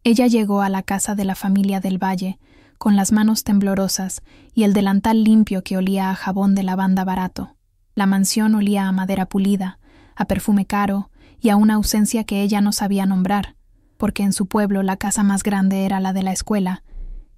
Ella llegó a la casa de la familia del Valle, con las manos temblorosas y el delantal limpio que olía a jabón de lavanda barato. La mansión olía a madera pulida, a perfume caro y a una ausencia que ella no sabía nombrar, porque en su pueblo la casa más grande era la de la escuela,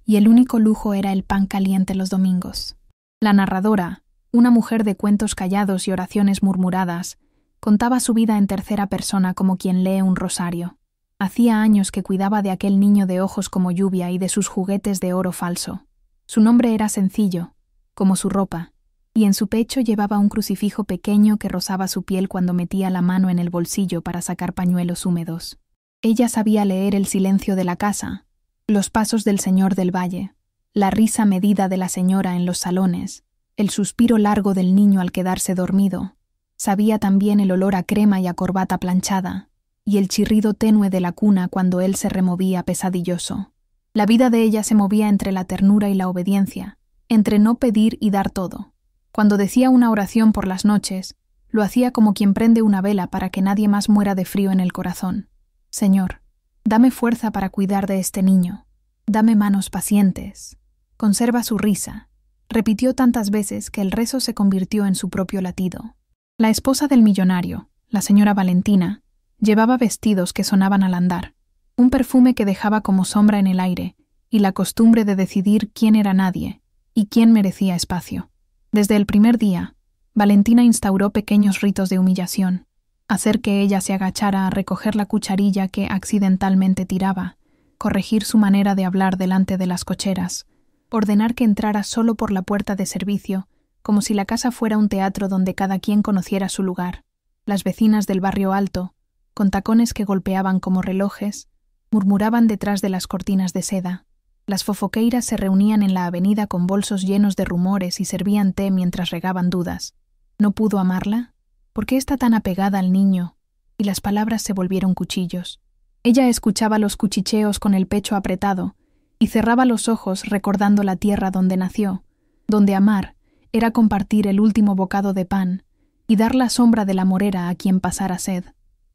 y el único lujo era el pan caliente los domingos. La narradora, una mujer de cuentos callados y oraciones murmuradas, contaba su vida en tercera persona como quien lee un rosario. Hacía años que cuidaba de aquel niño de ojos como lluvia y de sus juguetes de oro falso. Su nombre era sencillo, como su ropa, y en su pecho llevaba un crucifijo pequeño que rozaba su piel cuando metía la mano en el bolsillo para sacar pañuelos húmedos. Ella sabía leer el silencio de la casa, los pasos del señor del Valle, la risa medida de la señora en los salones, el suspiro largo del niño al quedarse dormido. Sabía también el olor a crema y a corbata planchada, y el chirrido tenue de la cuna cuando él se removía pesadilloso. La vida de ella se movía entre la ternura y la obediencia, entre no pedir y dar todo. Cuando decía una oración por las noches, lo hacía como quien prende una vela para que nadie más muera de frío en el corazón. Señor, dame fuerza para cuidar de este niño. Dame manos pacientes. Conserva su risa. Repitió tantas veces que el rezo se convirtió en su propio latido. La esposa del millonario, la señora Valentina, llevaba vestidos que sonaban al andar, un perfume que dejaba como sombra en el aire, y la costumbre de decidir quién era nadie y quién merecía espacio. Desde el primer día, Valentina instauró pequeños ritos de humillación, hacer que ella se agachara a recoger la cucharilla que accidentalmente tiraba, corregir su manera de hablar delante de las cocheras, ordenar que entrara solo por la puerta de servicio, como si la casa fuera un teatro donde cada quien conociera su lugar. Las vecinas del barrio alto, con tacones que golpeaban como relojes, murmuraban detrás de las cortinas de seda. Las fofoqueiras se reunían en la avenida con bolsos llenos de rumores y servían té mientras regaban dudas. ¿No pudo amarla? ¿Por qué está tan apegada al niño? Y las palabras se volvieron cuchillos. Ella escuchaba los cuchicheos con el pecho apretado y cerraba los ojos recordando la tierra donde nació, donde amar era compartir el último bocado de pan y dar la sombra de la morera a quien pasara sed.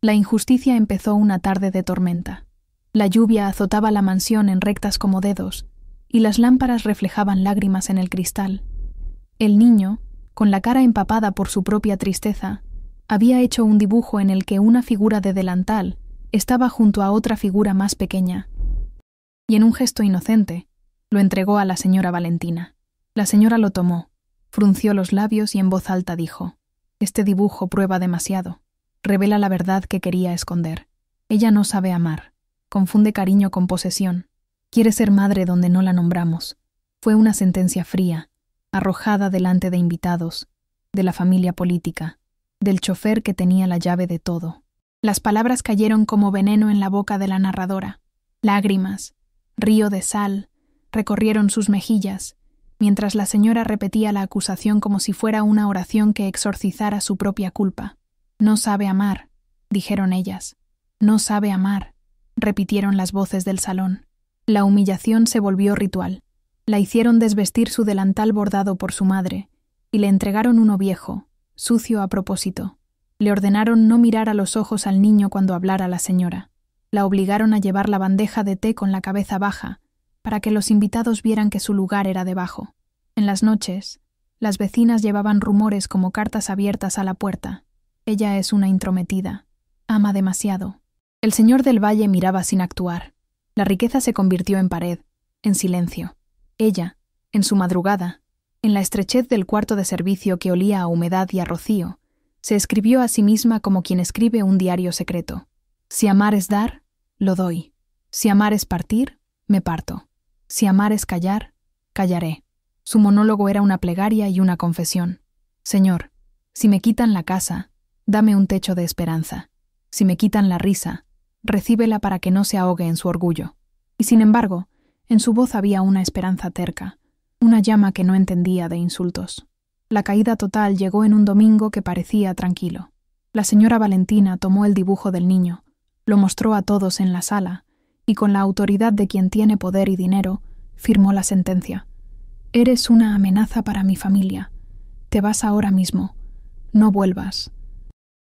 La injusticia empezó una tarde de tormenta. La lluvia azotaba la mansión en rectas como dedos, y las lámparas reflejaban lágrimas en el cristal. El niño, con la cara empapada por su propia tristeza, había hecho un dibujo en el que una figura de delantal estaba junto a otra figura más pequeña, y en un gesto inocente lo entregó a la señora Valentina. La señora lo tomó, frunció los labios y en voz alta dijo: «Este dibujo prueba demasiado. Revela la verdad que quería esconder. Ella no sabe amar. Confunde cariño con posesión. Quiere ser madre donde no la nombramos». Fue una sentencia fría, arrojada delante de invitados, de la familia política, del chofer que tenía la llave de todo. Las palabras cayeron como veneno en la boca de la narradora. Lágrimas, río de sal, recorrieron sus mejillas, mientras la señora repetía la acusación como si fuera una oración que exorcizara su propia culpa. «No sabe amar», dijeron ellas. «No sabe amar», repitieron las voces del salón. La humillación se volvió ritual. La hicieron desvestir su delantal bordado por su madre, y le entregaron uno viejo, sucio a propósito. Le ordenaron no mirar a los ojos al niño cuando hablara la señora. La obligaron a llevar la bandeja de té con la cabeza baja, para que los invitados vieran que su lugar era debajo. En las noches, las vecinas llevaban rumores como cartas abiertas a la puerta. Ella es una intrometida. Ama demasiado. El señor del Valle miraba sin actuar. La riqueza se convirtió en pared, en silencio. Ella, en su madrugada, en la estrechez del cuarto de servicio que olía a humedad y a rocío, se escribió a sí misma como quien escribe un diario secreto. Si amar es dar, lo doy. Si amar es partir, me parto. Si amar es callar, callaré. Su monólogo era una plegaria y una confesión. Señor, si me quitan la casa, dame un techo de esperanza. Si me quitan la risa, recíbela para que no se ahogue en su orgullo. Y sin embargo, en su voz había una esperanza terca, una llama que no entendía de insultos. La caída total llegó en un domingo que parecía tranquilo. La señora Valentina tomó el dibujo del niño, lo mostró a todos en la sala, y con la autoridad de quien tiene poder y dinero, firmó la sentencia. «Eres una amenaza para mi familia. Te vas ahora mismo. No vuelvas».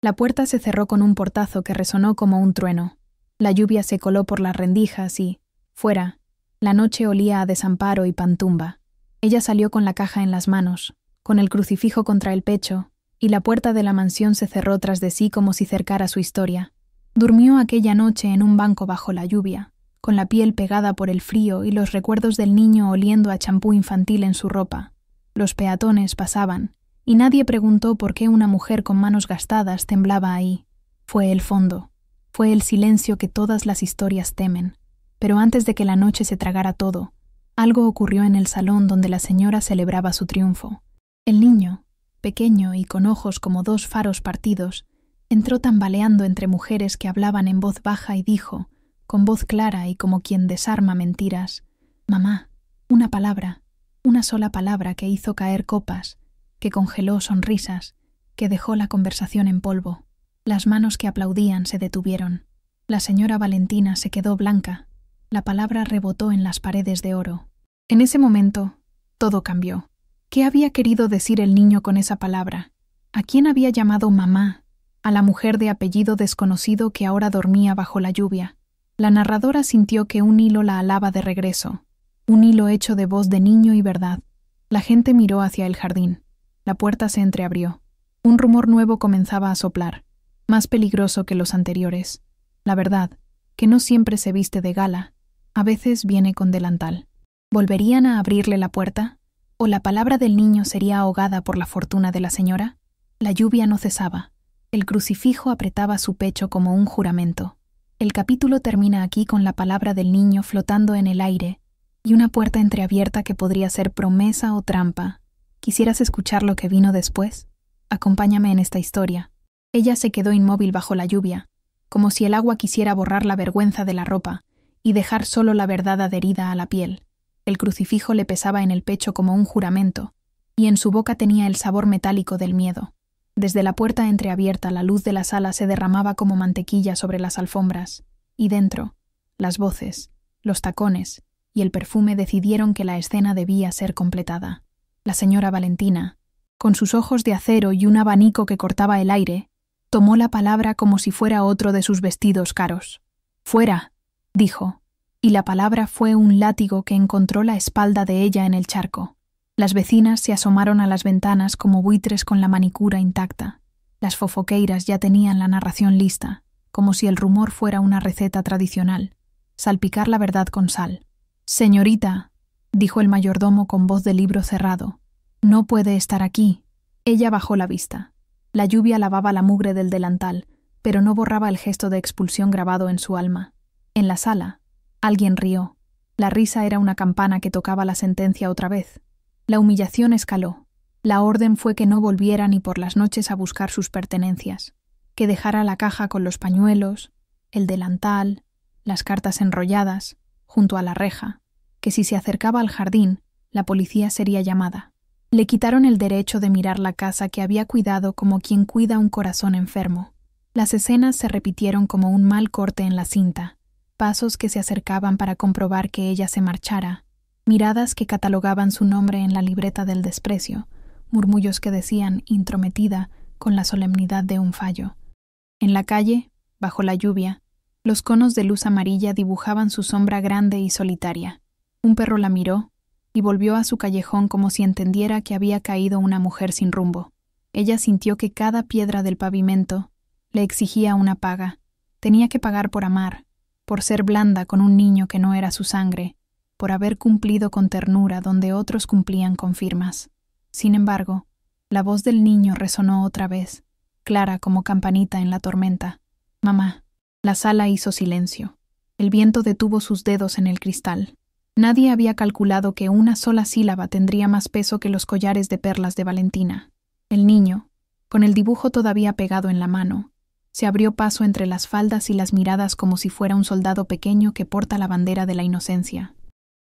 La puerta se cerró con un portazo que resonó como un trueno. La lluvia se coló por las rendijas y, fuera, la noche olía a desamparo y pantumba. Ella salió con la caja en las manos, con el crucifijo contra el pecho, y la puerta de la mansión se cerró tras de sí como si cercara su historia. Durmió aquella noche en un banco bajo la lluvia, con la piel pegada por el frío y los recuerdos del niño oliendo a champú infantil en su ropa. Los peatones pasaban, y nadie preguntó por qué una mujer con manos gastadas temblaba ahí. Fue el fondo, fue el silencio que todas las historias temen. Pero antes de que la noche se tragara todo, algo ocurrió en el salón donde la señora celebraba su triunfo. El niño, pequeño y con ojos como dos faros partidos, entró tambaleando entre mujeres que hablaban en voz baja y dijo, con voz clara y como quien desarma mentiras: «Mamá, una palabra, una sola palabra que hizo caer copas, que congeló sonrisas, que dejó la conversación en polvo». Las manos que aplaudían se detuvieron. La señora Valentina se quedó blanca. La palabra rebotó en las paredes de oro. En ese momento, todo cambió. ¿Qué había querido decir el niño con esa palabra? ¿A quién había llamado mamá? A la mujer de apellido desconocido que ahora dormía bajo la lluvia. La narradora sintió que un hilo la alaba de regreso. Un hilo hecho de voz de niño y verdad. La gente miró hacia el jardín. La puerta se entreabrió. Un rumor nuevo comenzaba a soplar, más peligroso que los anteriores. La verdad, que no siempre se viste de gala, a veces viene con delantal. ¿Volverían a abrirle la puerta? ¿O la palabra del niño sería ahogada por la fortuna de la señora? La lluvia no cesaba. El crucifijo apretaba su pecho como un juramento. El capítulo termina aquí con la palabra del niño flotando en el aire y una puerta entreabierta que podría ser promesa o trampa. ¿Quisieras escuchar lo que vino después? Acompáñame en esta historia. Ella se quedó inmóvil bajo la lluvia, como si el agua quisiera borrar la vergüenza de la ropa y dejar solo la verdad adherida a la piel. El crucifijo le pesaba en el pecho como un juramento, y en su boca tenía el sabor metálico del miedo. Desde la puerta entreabierta la luz de la sala se derramaba como mantequilla sobre las alfombras, y dentro, las voces, los tacones y el perfume decidieron que la escena debía ser completada. La señora Valentina, con sus ojos de acero y un abanico que cortaba el aire, tomó la palabra como si fuera otro de sus vestidos caros. «Fuera», dijo, y la palabra fue un látigo que encontró la espalda de ella en el charco. Las vecinas se asomaron a las ventanas como buitres con la manicura intacta. Las fofoqueiras ya tenían la narración lista, como si el rumor fuera una receta tradicional. Salpicar la verdad con sal. «Señorita», dijo el mayordomo con voz de libro cerrado, «no puede estar aquí». Ella bajó la vista. La lluvia lavaba la mugre del delantal, pero no borraba el gesto de expulsión grabado en su alma. En la sala, alguien rió. La risa era una campana que tocaba la sentencia otra vez. La humillación escaló. La orden fue que no volviera ni por las noches a buscar sus pertenencias, que dejara la caja con los pañuelos, el delantal, las cartas enrolladas, junto a la reja, que si se acercaba al jardín, la policía sería llamada. Le quitaron el derecho de mirar la casa que había cuidado como quien cuida un corazón enfermo. Las escenas se repitieron como un mal corte en la cinta, pasos que se acercaban para comprobar que ella se marchara, miradas que catalogaban su nombre en la libreta del desprecio, murmullos que decían, intrometida, con la solemnidad de un fallo. En la calle, bajo la lluvia, los conos de luz amarilla dibujaban su sombra grande y solitaria. Un perro la miró y volvió a su callejón como si entendiera que había caído una mujer sin rumbo. Ella sintió que cada piedra del pavimento le exigía una paga. Tenía que pagar por amar, por ser blanda con un niño que no era su sangre, por haber cumplido con ternura donde otros cumplían con firmas. Sin embargo, la voz del niño resonó otra vez, clara como campanita en la tormenta. «Mamá». La sala hizo silencio. El viento detuvo sus dedos en el cristal. Nadie había calculado que una sola sílaba tendría más peso que los collares de perlas de Valentina. El niño, con el dibujo todavía pegado en la mano, se abrió paso entre las faldas y las miradas como si fuera un soldado pequeño que porta la bandera de la inocencia.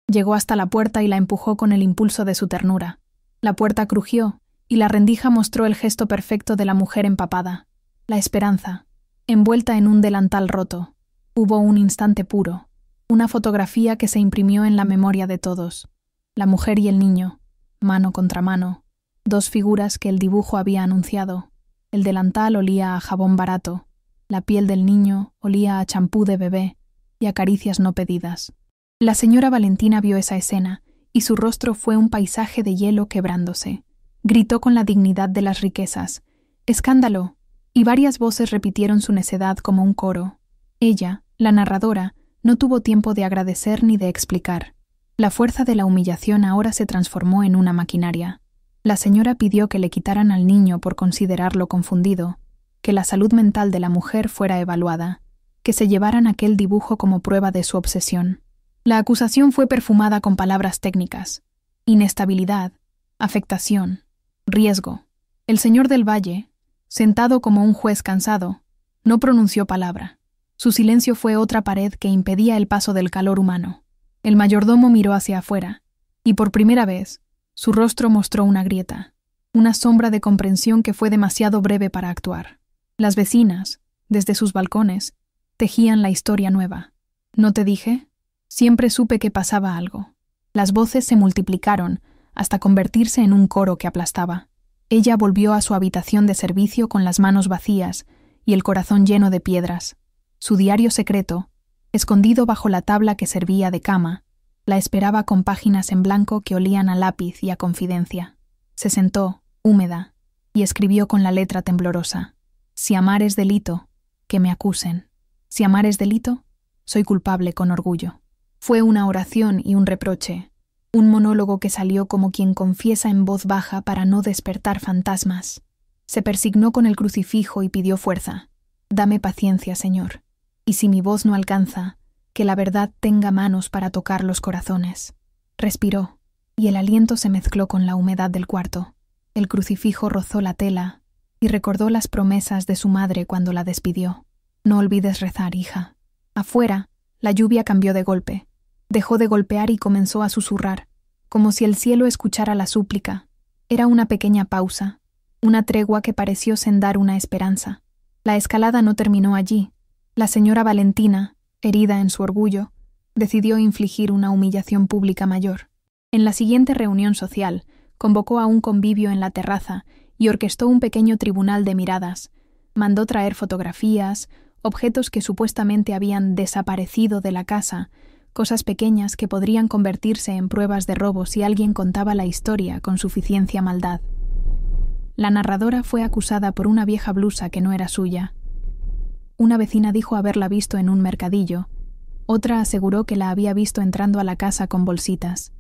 Llegó hasta la puerta y la empujó con el impulso de su ternura. La puerta crujió, y la rendija mostró el gesto perfecto de la mujer empapada. La esperanza, envuelta en un delantal roto. Hubo un instante puro, una fotografía que se imprimió en la memoria de todos. La mujer y el niño, mano contra mano, dos figuras que el dibujo había anunciado. El delantal olía a jabón barato. La piel del niño olía a champú de bebé y a caricias no pedidas. La señora Valentina vio esa escena y su rostro fue un paisaje de hielo quebrándose. Gritó con la dignidad de las riquezas: ¡escándalo! Y varias voces repitieron su necedad como un coro. Ella, la narradora, no tuvo tiempo de agradecer ni de explicar. La fuerza de la humillación ahora se transformó en una maquinaria. La señora pidió que le quitaran al niño por considerarlo confundido, que la salud mental de la mujer fuera evaluada, que se llevaran aquel dibujo como prueba de su obsesión. La acusación fue perfumada con palabras técnicas: inestabilidad, afectación, riesgo. El señor del Valle, sentado como un juez cansado, no pronunció palabra. Su silencio fue otra pared que impedía el paso del calor humano. El mayordomo miró hacia afuera, y por primera vez, su rostro mostró una grieta, una sombra de comprensión que fue demasiado breve para actuar. Las vecinas, desde sus balcones, tejían la historia nueva. ¿No te dije? Siempre supe que pasaba algo. Las voces se multiplicaron hasta convertirse en un coro que aplastaba. Ella volvió a su habitación de servicio con las manos vacías y el corazón lleno de piedras. Su diario secreto, escondido bajo la tabla que servía de cama, la esperaba con páginas en blanco que olían a lápiz y a confidencia. Se sentó, húmeda, y escribió con la letra temblorosa: si amar es delito, que me acusen. Si amar es delito, soy culpable con orgullo. Fue una oración y un reproche, un monólogo que salió como quien confiesa en voz baja para no despertar fantasmas. Se persignó con el crucifijo y pidió fuerza: dame paciencia, Señor. Y si mi voz no alcanza, que la verdad tenga manos para tocar los corazones. Respiró, y el aliento se mezcló con la humedad del cuarto. El crucifijo rozó la tela, y recordó las promesas de su madre cuando la despidió. No olvides rezar, hija. Afuera, la lluvia cambió de golpe. Dejó de golpear y comenzó a susurrar, como si el cielo escuchara la súplica. Era una pequeña pausa, una tregua que pareció sendar una esperanza. La escalada no terminó allí. La señora Valentina, herida en su orgullo, decidió infligir una humillación pública mayor. En la siguiente reunión social, convocó a un convivio en la terraza y orquestó un pequeño tribunal de miradas. Mandó traer fotografías, objetos que supuestamente habían desaparecido de la casa, cosas pequeñas que podrían convertirse en pruebas de robo si alguien contaba la historia con suficiencia maldad. La narradora fue acusada por una vieja blusa que no era suya. Una vecina dijo haberla visto en un mercadillo, otra aseguró que la había visto entrando a la casa con bolsitas.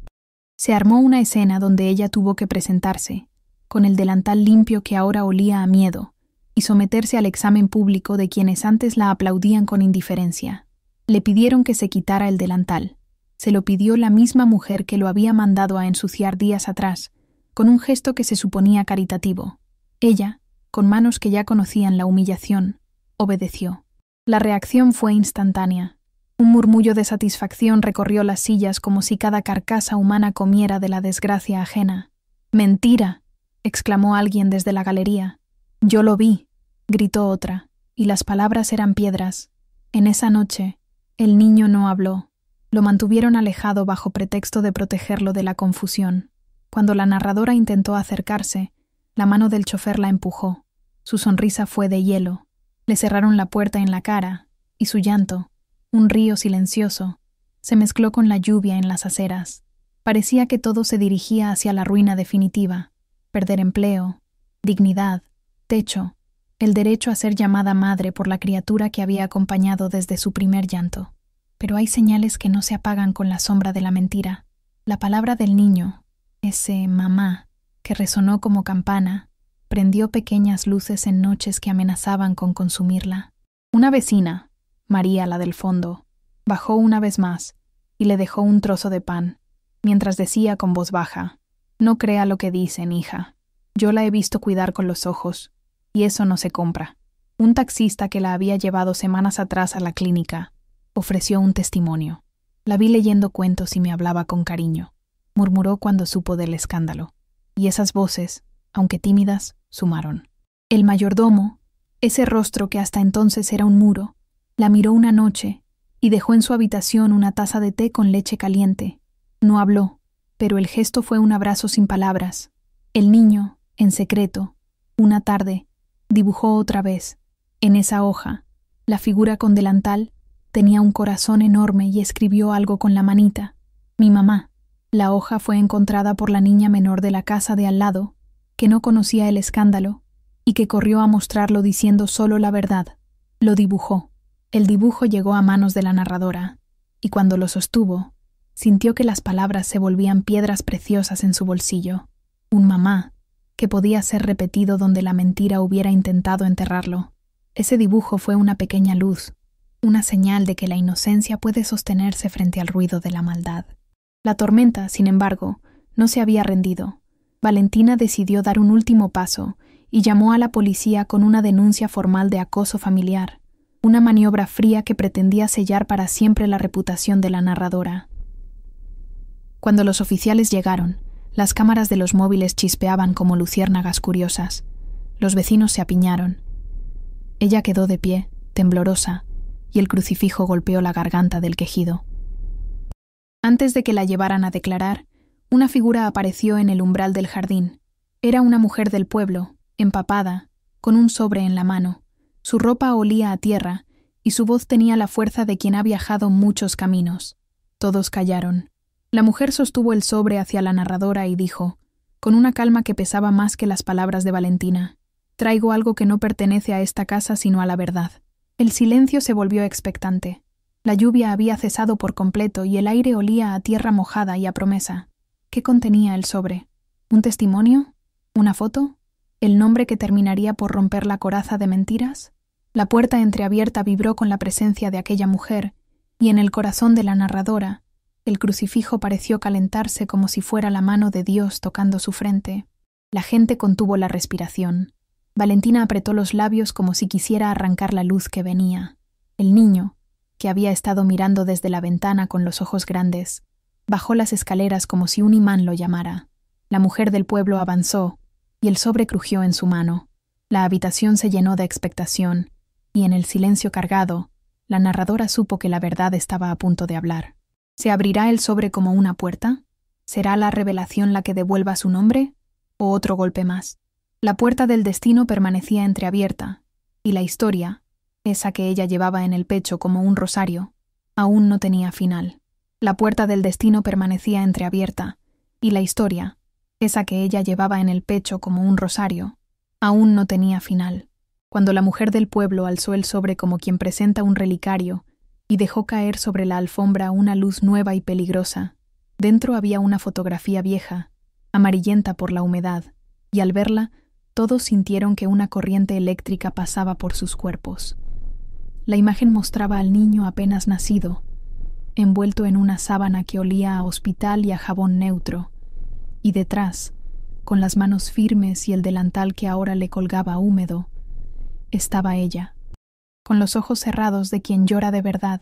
Se armó una escena donde ella tuvo que presentarse, con el delantal limpio que ahora olía a miedo, y someterse al examen público de quienes antes la aplaudían con indiferencia. Le pidieron que se quitara el delantal. Se lo pidió la misma mujer que lo había mandado a ensuciar días atrás, con un gesto que se suponía caritativo. Ella, con manos que ya conocían la humillación, obedeció. La reacción fue instantánea. Un murmullo de satisfacción recorrió las sillas como si cada carcasa humana comiera de la desgracia ajena. «¡Mentira!», exclamó alguien desde la galería. «Yo lo vi», gritó otra, y las palabras eran piedras. En esa noche, el niño no habló. Lo mantuvieron alejado bajo pretexto de protegerlo de la confusión. Cuando la narradora intentó acercarse, la mano del chofer la empujó. Su sonrisa fue de hielo. Le cerraron la puerta en la cara, y su llanto, un río silencioso, se mezcló con la lluvia en las aceras. Parecía que todo se dirigía hacia la ruina definitiva: perder empleo, dignidad, techo, el derecho a ser llamada madre por la criatura que había acompañado desde su primer llanto. Pero hay señales que no se apagan con la sombra de la mentira. La palabra del niño, ese mamá, que resonó como campana, prendió pequeñas luces en noches que amenazaban con consumirla. Una vecina, María la del fondo, bajó una vez más y le dejó un trozo de pan, mientras decía con voz baja: «No crea lo que dicen, hija. Yo la he visto cuidar con los ojos, y eso no se compra». Un taxista que la había llevado semanas atrás a la clínica ofreció un testimonio. «La vi leyendo cuentos y me hablaba con cariño», murmuró cuando supo del escándalo. Y esas voces, aunque tímidas, sumaron. El mayordomo, ese rostro que hasta entonces era un muro, la miró una noche y dejó en su habitación una taza de té con leche caliente. No habló, pero el gesto fue un abrazo sin palabras. El niño, en secreto, una tarde, dibujó otra vez, en esa hoja, La figura con delantal tenía un corazón enorme y escribió algo con la manita. Mi mamá. La hoja fue encontrada por la niña menor de la casa de al lado, que no conocía el escándalo, y que corrió a mostrarlo diciendo solo la verdad. Lo dibujó. El dibujo llegó a manos de la narradora, y cuando lo sostuvo, sintió que las palabras se volvían piedras preciosas en su bolsillo. Un mamá, que podía ser repetido donde la mentira hubiera intentado enterrarlo. Ese dibujo fue una pequeña luz, una señal de que la inocencia puede sostenerse frente al ruido de la maldad. La tormenta, sin embargo, no se había rendido. Valentina decidió dar un último paso y llamó a la policía con una denuncia formal de acoso familiar, una maniobra fría que pretendía sellar para siempre la reputación de la narradora. Cuando los oficiales llegaron, las cámaras de los móviles chispeaban como luciérnagas curiosas. Los vecinos se apiñaron. Ella quedó de pie, temblorosa, y el crucifijo golpeó la garganta del quejido. Antes de que la llevaran a declarar, una figura apareció en el umbral del jardín. Era una mujer del pueblo, empapada, con un sobre en la mano. Su ropa olía a tierra, y su voz tenía la fuerza de quien ha viajado muchos caminos. Todos callaron. La mujer sostuvo el sobre hacia la narradora y dijo, con una calma que pesaba más que las palabras de Valentina: «Traigo algo que no pertenece a esta casa sino a la verdad». El silencio se volvió expectante. La lluvia había cesado por completo y el aire olía a tierra mojada y a promesa. ¿Qué contenía el sobre? ¿Un testimonio? ¿Una foto? ¿El nombre que terminaría por romper la coraza de mentiras? La puerta entreabierta vibró con la presencia de aquella mujer, y en el corazón de la narradora, el crucifijo pareció calentarse como si fuera la mano de Dios tocando su frente. La gente contuvo la respiración. Valentina apretó los labios como si quisiera arrancar la luz que venía. El niño, que había estado mirando desde la ventana con los ojos grandes, bajó las escaleras como si un imán lo llamara. La mujer del pueblo avanzó, y el sobre crujió en su mano. La habitación se llenó de expectación, y en el silencio cargado, la narradora supo que la verdad estaba a punto de hablar. ¿Se abrirá el sobre como una puerta? ¿Será la revelación la que devuelva su nombre? ¿O otro golpe más? La puerta del destino permanecía entreabierta, y la historia, esa que ella llevaba en el pecho como un rosario, aún no tenía final. La puerta del destino permanecía entreabierta, y la historia, esa que ella llevaba en el pecho como un rosario, aún no tenía final. Cuando la mujer del pueblo alzó el sobre como quien presenta un relicario y dejó caer sobre la alfombra una luz nueva y peligrosa, dentro había una fotografía vieja, amarillenta por la humedad, y al verla, todos sintieron que una corriente eléctrica pasaba por sus cuerpos. La imagen mostraba al niño apenas nacido, envuelto en una sábana que olía a hospital y a jabón neutro, y detrás, con las manos firmes y el delantal que ahora le colgaba húmedo, estaba ella, con los ojos cerrados de quien llora de verdad,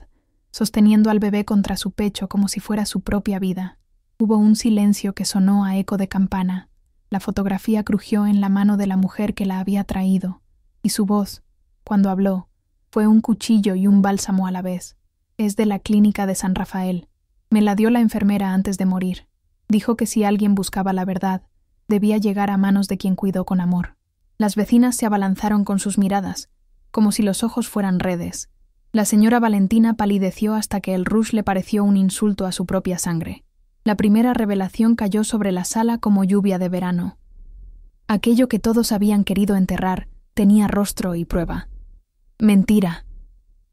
sosteniendo al bebé contra su pecho como si fuera su propia vida. Hubo un silencio que sonó a eco de campana. La fotografía crujió en la mano de la mujer que la había traído, y su voz, cuando habló, fue un cuchillo y un bálsamo a la vez. Es de la clínica de San Rafael. Me la dio la enfermera antes de morir. Dijo que si alguien buscaba la verdad, debía llegar a manos de quien cuidó con amor. Las vecinas se abalanzaron con sus miradas, como si los ojos fueran redes. La señora Valentina palideció hasta que el rush le pareció un insulto a su propia sangre. La primera revelación cayó sobre la sala como lluvia de verano. Aquello que todos habían querido enterrar tenía rostro y prueba. «Mentira»,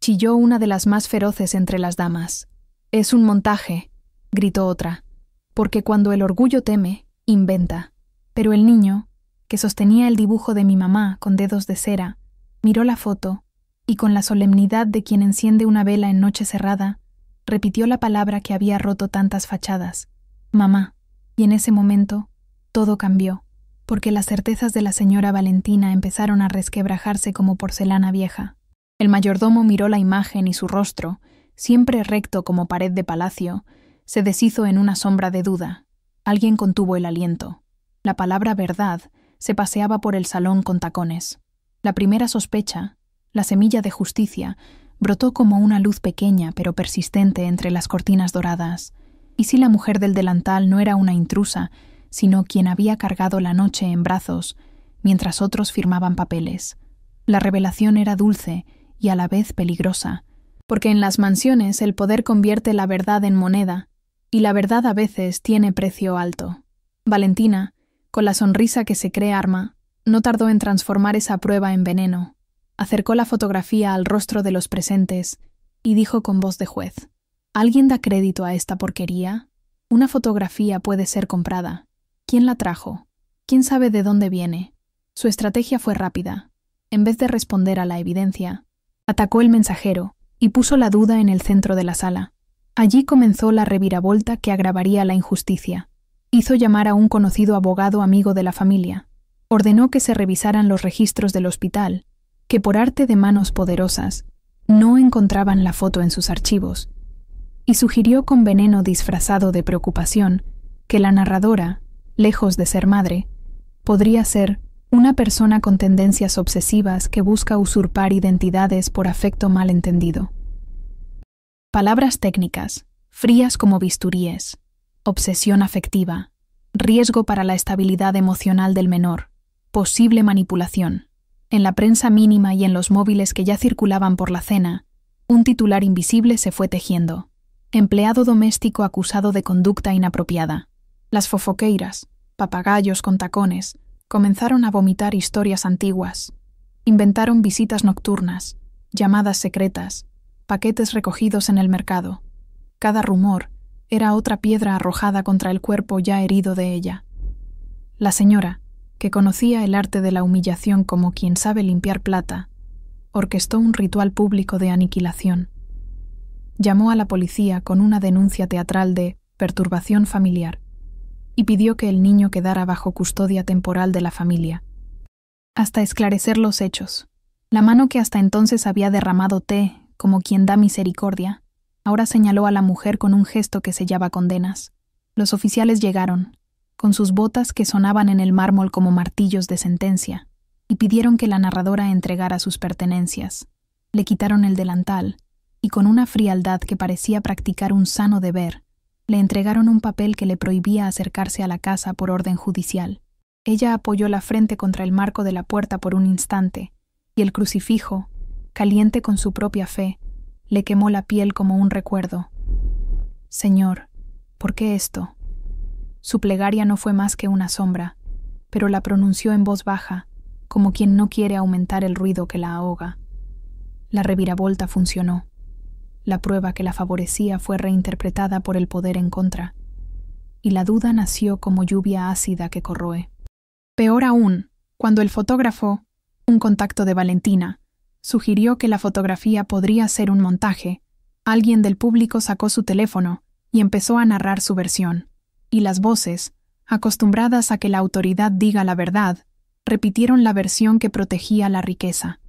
chilló una de las más feroces entre las damas. «Es un montaje», gritó otra, «porque cuando el orgullo teme, inventa». Pero el niño, que sostenía el dibujo de mi mamá con dedos de cera, miró la foto y con la solemnidad de quien enciende una vela en noche cerrada, repitió la palabra que había roto tantas fachadas: «Mamá». Y en ese momento, todo cambió, porque las certezas de la señora Valentina empezaron a resquebrajarse como porcelana vieja. El mayordomo miró la imagen y su rostro, siempre recto como pared de palacio, se deshizo en una sombra de duda. Alguien contuvo el aliento. La palabra verdad se paseaba por el salón con tacones. La primera sospecha, la semilla de justicia, brotó como una luz pequeña pero persistente entre las cortinas doradas. ¿Y si la mujer del delantal no era una intrusa, sino quien había cargado la noche en brazos, mientras otros firmaban papeles? La revelación era dulce y a la vez peligrosa, porque en las mansiones el poder convierte la verdad en moneda, y la verdad a veces tiene precio alto. Valentina, con la sonrisa que se cree arma, no tardó en transformar esa prueba en veneno. Acercó la fotografía al rostro de los presentes y dijo con voz de juez: ¿Alguien da crédito a esta porquería? Una fotografía puede ser comprada. ¿Quién la trajo? ¿Quién sabe de dónde viene? Su estrategia fue rápida. En vez de responder a la evidencia, atacó el mensajero y puso la duda en el centro de la sala. Allí comenzó la reviravolta que agravaría la injusticia. Hizo llamar a un conocido abogado amigo de la familia. Ordenó que se revisaran los registros del hospital, que por arte de manos poderosas no encontraban la foto en sus archivos, y sugirió con veneno disfrazado de preocupación que la narradora, lejos de ser madre, podría ser una persona con tendencias obsesivas que busca usurpar identidades por afecto malentendido. Palabras técnicas, frías como bisturíes, obsesión afectiva, riesgo para la estabilidad emocional del menor, posible manipulación. En la prensa mínima y en los móviles que ya circulaban por la cena, un titular invisible se fue tejiendo. Empleado doméstico acusado de conducta inapropiada. Las fofoqueiras, papagayos con tacones, comenzaron a vomitar historias antiguas. Inventaron visitas nocturnas, llamadas secretas, paquetes recogidos en el mercado. Cada rumor era otra piedra arrojada contra el cuerpo ya herido de ella. La señora, que conocía el arte de la humillación como quien sabe limpiar plata, orquestó un ritual público de aniquilación. Llamó a la policía con una denuncia teatral de perturbación familiar y pidió que el niño quedara bajo custodia temporal de la familia, hasta esclarecer los hechos. La mano que hasta entonces había derramado té como quien da misericordia, ahora señaló a la mujer con un gesto que sellaba condenas. Los oficiales llegaron, con sus botas que sonaban en el mármol como martillos de sentencia, y pidieron que la narradora entregara sus pertenencias. Le quitaron el delantal, y con una frialdad que parecía practicar un sano deber, le entregaron un papel que le prohibía acercarse a la casa por orden judicial. Ella apoyó la frente contra el marco de la puerta por un instante, y el crucifijo, caliente con su propia fe, le quemó la piel como un recuerdo. Señor, ¿por qué esto? Su plegaria no fue más que una sombra, pero la pronunció en voz baja, como quien no quiere aumentar el ruido que la ahoga. La reviravolta funcionó. La prueba que la favorecía fue reinterpretada por el poder en contra, y la duda nació como lluvia ácida que corroe. Peor aún, cuando el fotógrafo, un contacto de Valentina, sugirió que la fotografía podría ser un montaje, alguien del público sacó su teléfono y empezó a narrar su versión, y las voces, acostumbradas a que la autoridad diga la verdad, repitieron la versión que protegía la riqueza.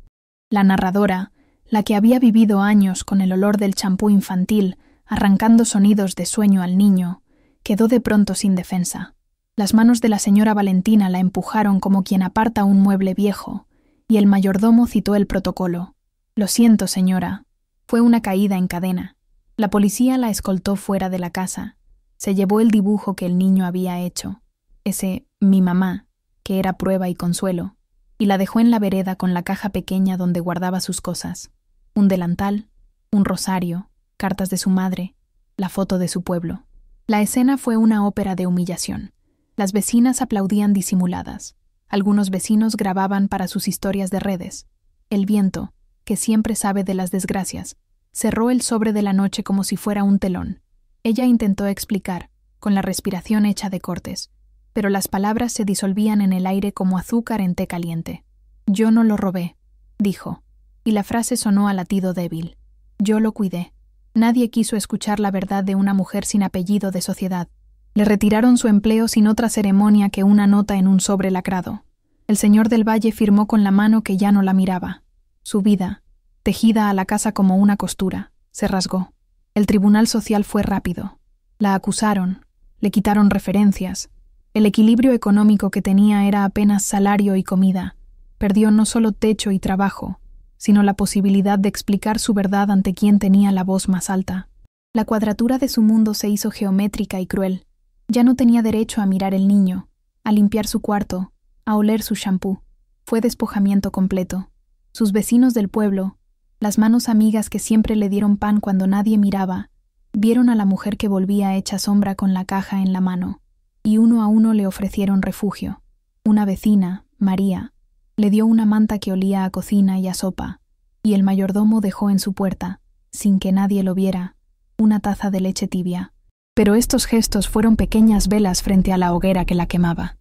La narradora, la que había vivido años con el olor del champú infantil, arrancando sonidos de sueño al niño, quedó de pronto sin defensa. Las manos de la señora Valentina la empujaron como quien aparta un mueble viejo, y el mayordomo citó el protocolo. «Lo siento, señora. Fue una caída en cadena». La policía la escoltó fuera de la casa. Se llevó el dibujo que el niño había hecho, ese «mi mamá», que era prueba y consuelo, y la dejó en la vereda con la caja pequeña donde guardaba sus cosas. Un delantal, un rosario, cartas de su madre, la foto de su pueblo. La escena fue una ópera de humillación. Las vecinas aplaudían disimuladas. Algunos vecinos grababan para sus historias de redes. El viento, que siempre sabe de las desgracias, cerró el sobre de la noche como si fuera un telón. Ella intentó explicar, con la respiración hecha de cortes, pero las palabras se disolvían en el aire como azúcar en té caliente. «Yo no lo robé», dijo, y la frase sonó a latido débil. «Yo lo cuidé». Nadie quiso escuchar la verdad de una mujer sin apellido de sociedad. Le retiraron su empleo sin otra ceremonia que una nota en un sobre lacrado. El señor del Valle firmó con la mano que ya no la miraba. Su vida, tejida a la casa como una costura, se rasgó. El tribunal social fue rápido. La acusaron, le quitaron referencias. El equilibrio económico que tenía era apenas salario y comida. Perdió no solo techo y trabajo, sino la posibilidad de explicar su verdad ante quien tenía la voz más alta. La cuadratura de su mundo se hizo geométrica y cruel. Ya no tenía derecho a mirar el niño, a limpiar su cuarto, a oler su champú. Fue despojamiento completo. Sus vecinos del pueblo, Las manos amigas que siempre le dieron pan cuando nadie miraba, vieron a la mujer que volvía hecha sombra con la caja en la mano, y uno a uno le ofrecieron refugio. Una vecina, María, le dio una manta que olía a cocina y a sopa, y el mayordomo dejó en su puerta, sin que nadie lo viera, una taza de leche tibia. Pero estos gestos fueron pequeñas velas frente a la hoguera que la quemaba.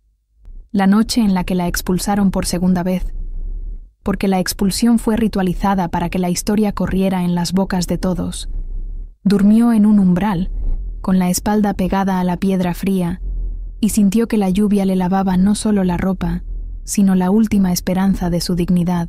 La noche en la que la expulsaron por segunda vez, porque la expulsión fue ritualizada para que la historia corriera en las bocas de todos, durmió en un umbral, con la espalda pegada a la piedra fría, y sintió que la lluvia le lavaba no solo la ropa, sino la última esperanza de su dignidad.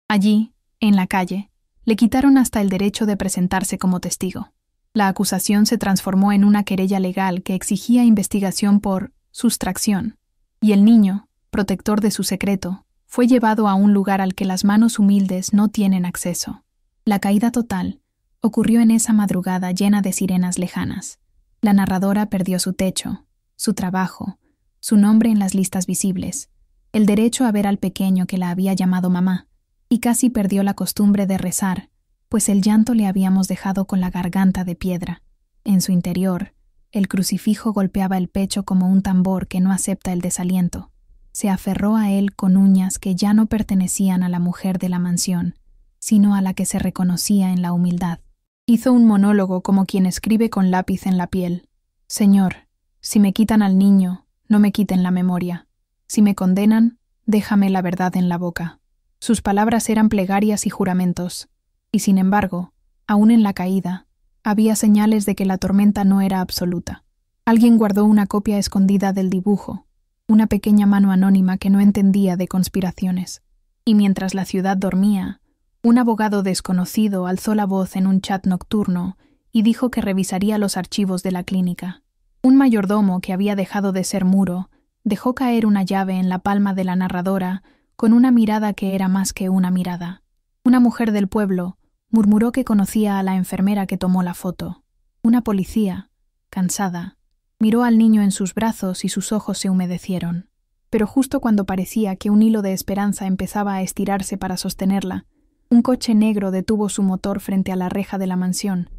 Allí, en la calle, le quitaron hasta el derecho de presentarse como testigo. La acusación se transformó en una querella legal que exigía investigación por sustracción, y el niño, protector de su secreto, fue llevado a un lugar al que las manos humildes no tienen acceso. La caída total ocurrió en esa madrugada llena de sirenas lejanas. La narradora perdió su techo, su trabajo, su nombre en las listas visibles, el derecho a ver al pequeño que la había llamado mamá, y casi perdió la costumbre de rezar, pues el llanto le habíamos dejado con la garganta de piedra. En su interior, el crucifijo golpeaba el pecho como un tambor que no acepta el desaliento. Se aferró a él con uñas que ya no pertenecían a la mujer de la mansión, sino a la que se reconocía en la humildad. Hizo un monólogo como quien escribe con lápiz en la piel. Señor, si me quitan al niño, no me quiten la memoria. Si me condenan, déjame la verdad en la boca. Sus palabras eran plegarias y juramentos, y sin embargo, aún en la caída, había señales de que la tormenta no era absoluta. Alguien guardó una copia escondida del dibujo, una pequeña mano anónima que no entendía de conspiraciones. Y mientras la ciudad dormía, un abogado desconocido alzó la voz en un chat nocturno y dijo que revisaría los archivos de la clínica. Un mayordomo que había dejado de ser muro dejó caer una llave en la palma de la narradora con una mirada que era más que una mirada. Una mujer del pueblo murmuró que conocía a la enfermera que tomó la foto. Una policía, cansada, miró al niño en sus brazos y sus ojos se humedecieron. Pero justo cuando parecía que un hilo de esperanza empezaba a estirarse para sostenerla, un coche negro detuvo su motor frente a la reja de la mansión,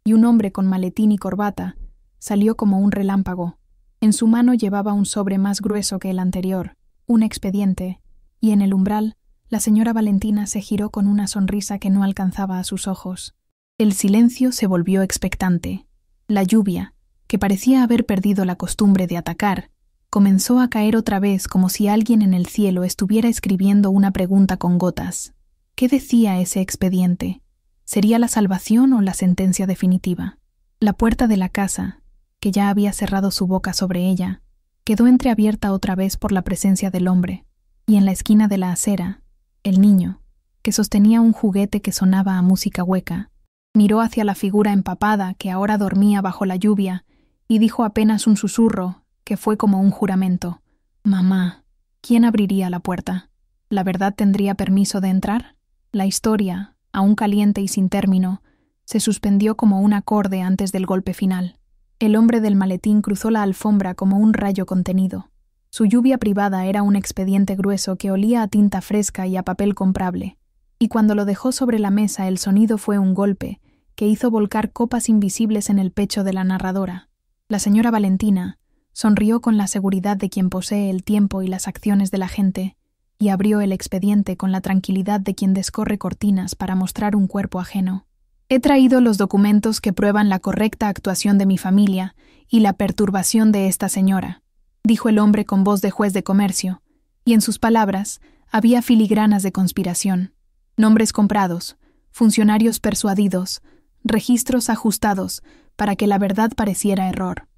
y un hombre con maletín y corbata salió como un relámpago. En su mano llevaba un sobre más grueso que el anterior, un expediente, y en el umbral la señora Valentina se giró con una sonrisa que no alcanzaba a sus ojos. El silencio se volvió expectante. La lluvia, que parecía haber perdido la costumbre de atacar, comenzó a caer otra vez como si alguien en el cielo estuviera escribiendo una pregunta con gotas. ¿Qué decía ese expediente? ¿Sería la salvación o la sentencia definitiva? La puerta de la casa, que ya había cerrado su boca sobre ella, quedó entreabierta otra vez por la presencia del hombre, y en la esquina de la acera, el niño, que sostenía un juguete que sonaba a música hueca, miró hacia la figura empapada que ahora dormía bajo la lluvia y dijo apenas un susurro que fue como un juramento. «Mamá». ¿Quién abriría la puerta? ¿La verdad tendría permiso de entrar? La historia, aún caliente y sin término, se suspendió como un acorde antes del golpe final. El hombre del maletín cruzó la alfombra como un rayo contenido. Su lluvia privada era un expediente grueso que olía a tinta fresca y a papel comprable, y cuando lo dejó sobre la mesa el sonido fue un golpe que hizo volcar copas invisibles en el pecho de la narradora. La señora Valentina sonrió con la seguridad de quien posee el tiempo y las acciones de la gente, y abrió el expediente con la tranquilidad de quien descorre cortinas para mostrar un cuerpo ajeno. «He traído los documentos que prueban la correcta actuación de mi familia y la perturbación de esta señora», dijo el hombre con voz de juez de comercio, y en sus palabras había filigranas de conspiración. Nombres comprados, funcionarios persuadidos, registros ajustados para que la verdad pareciera error.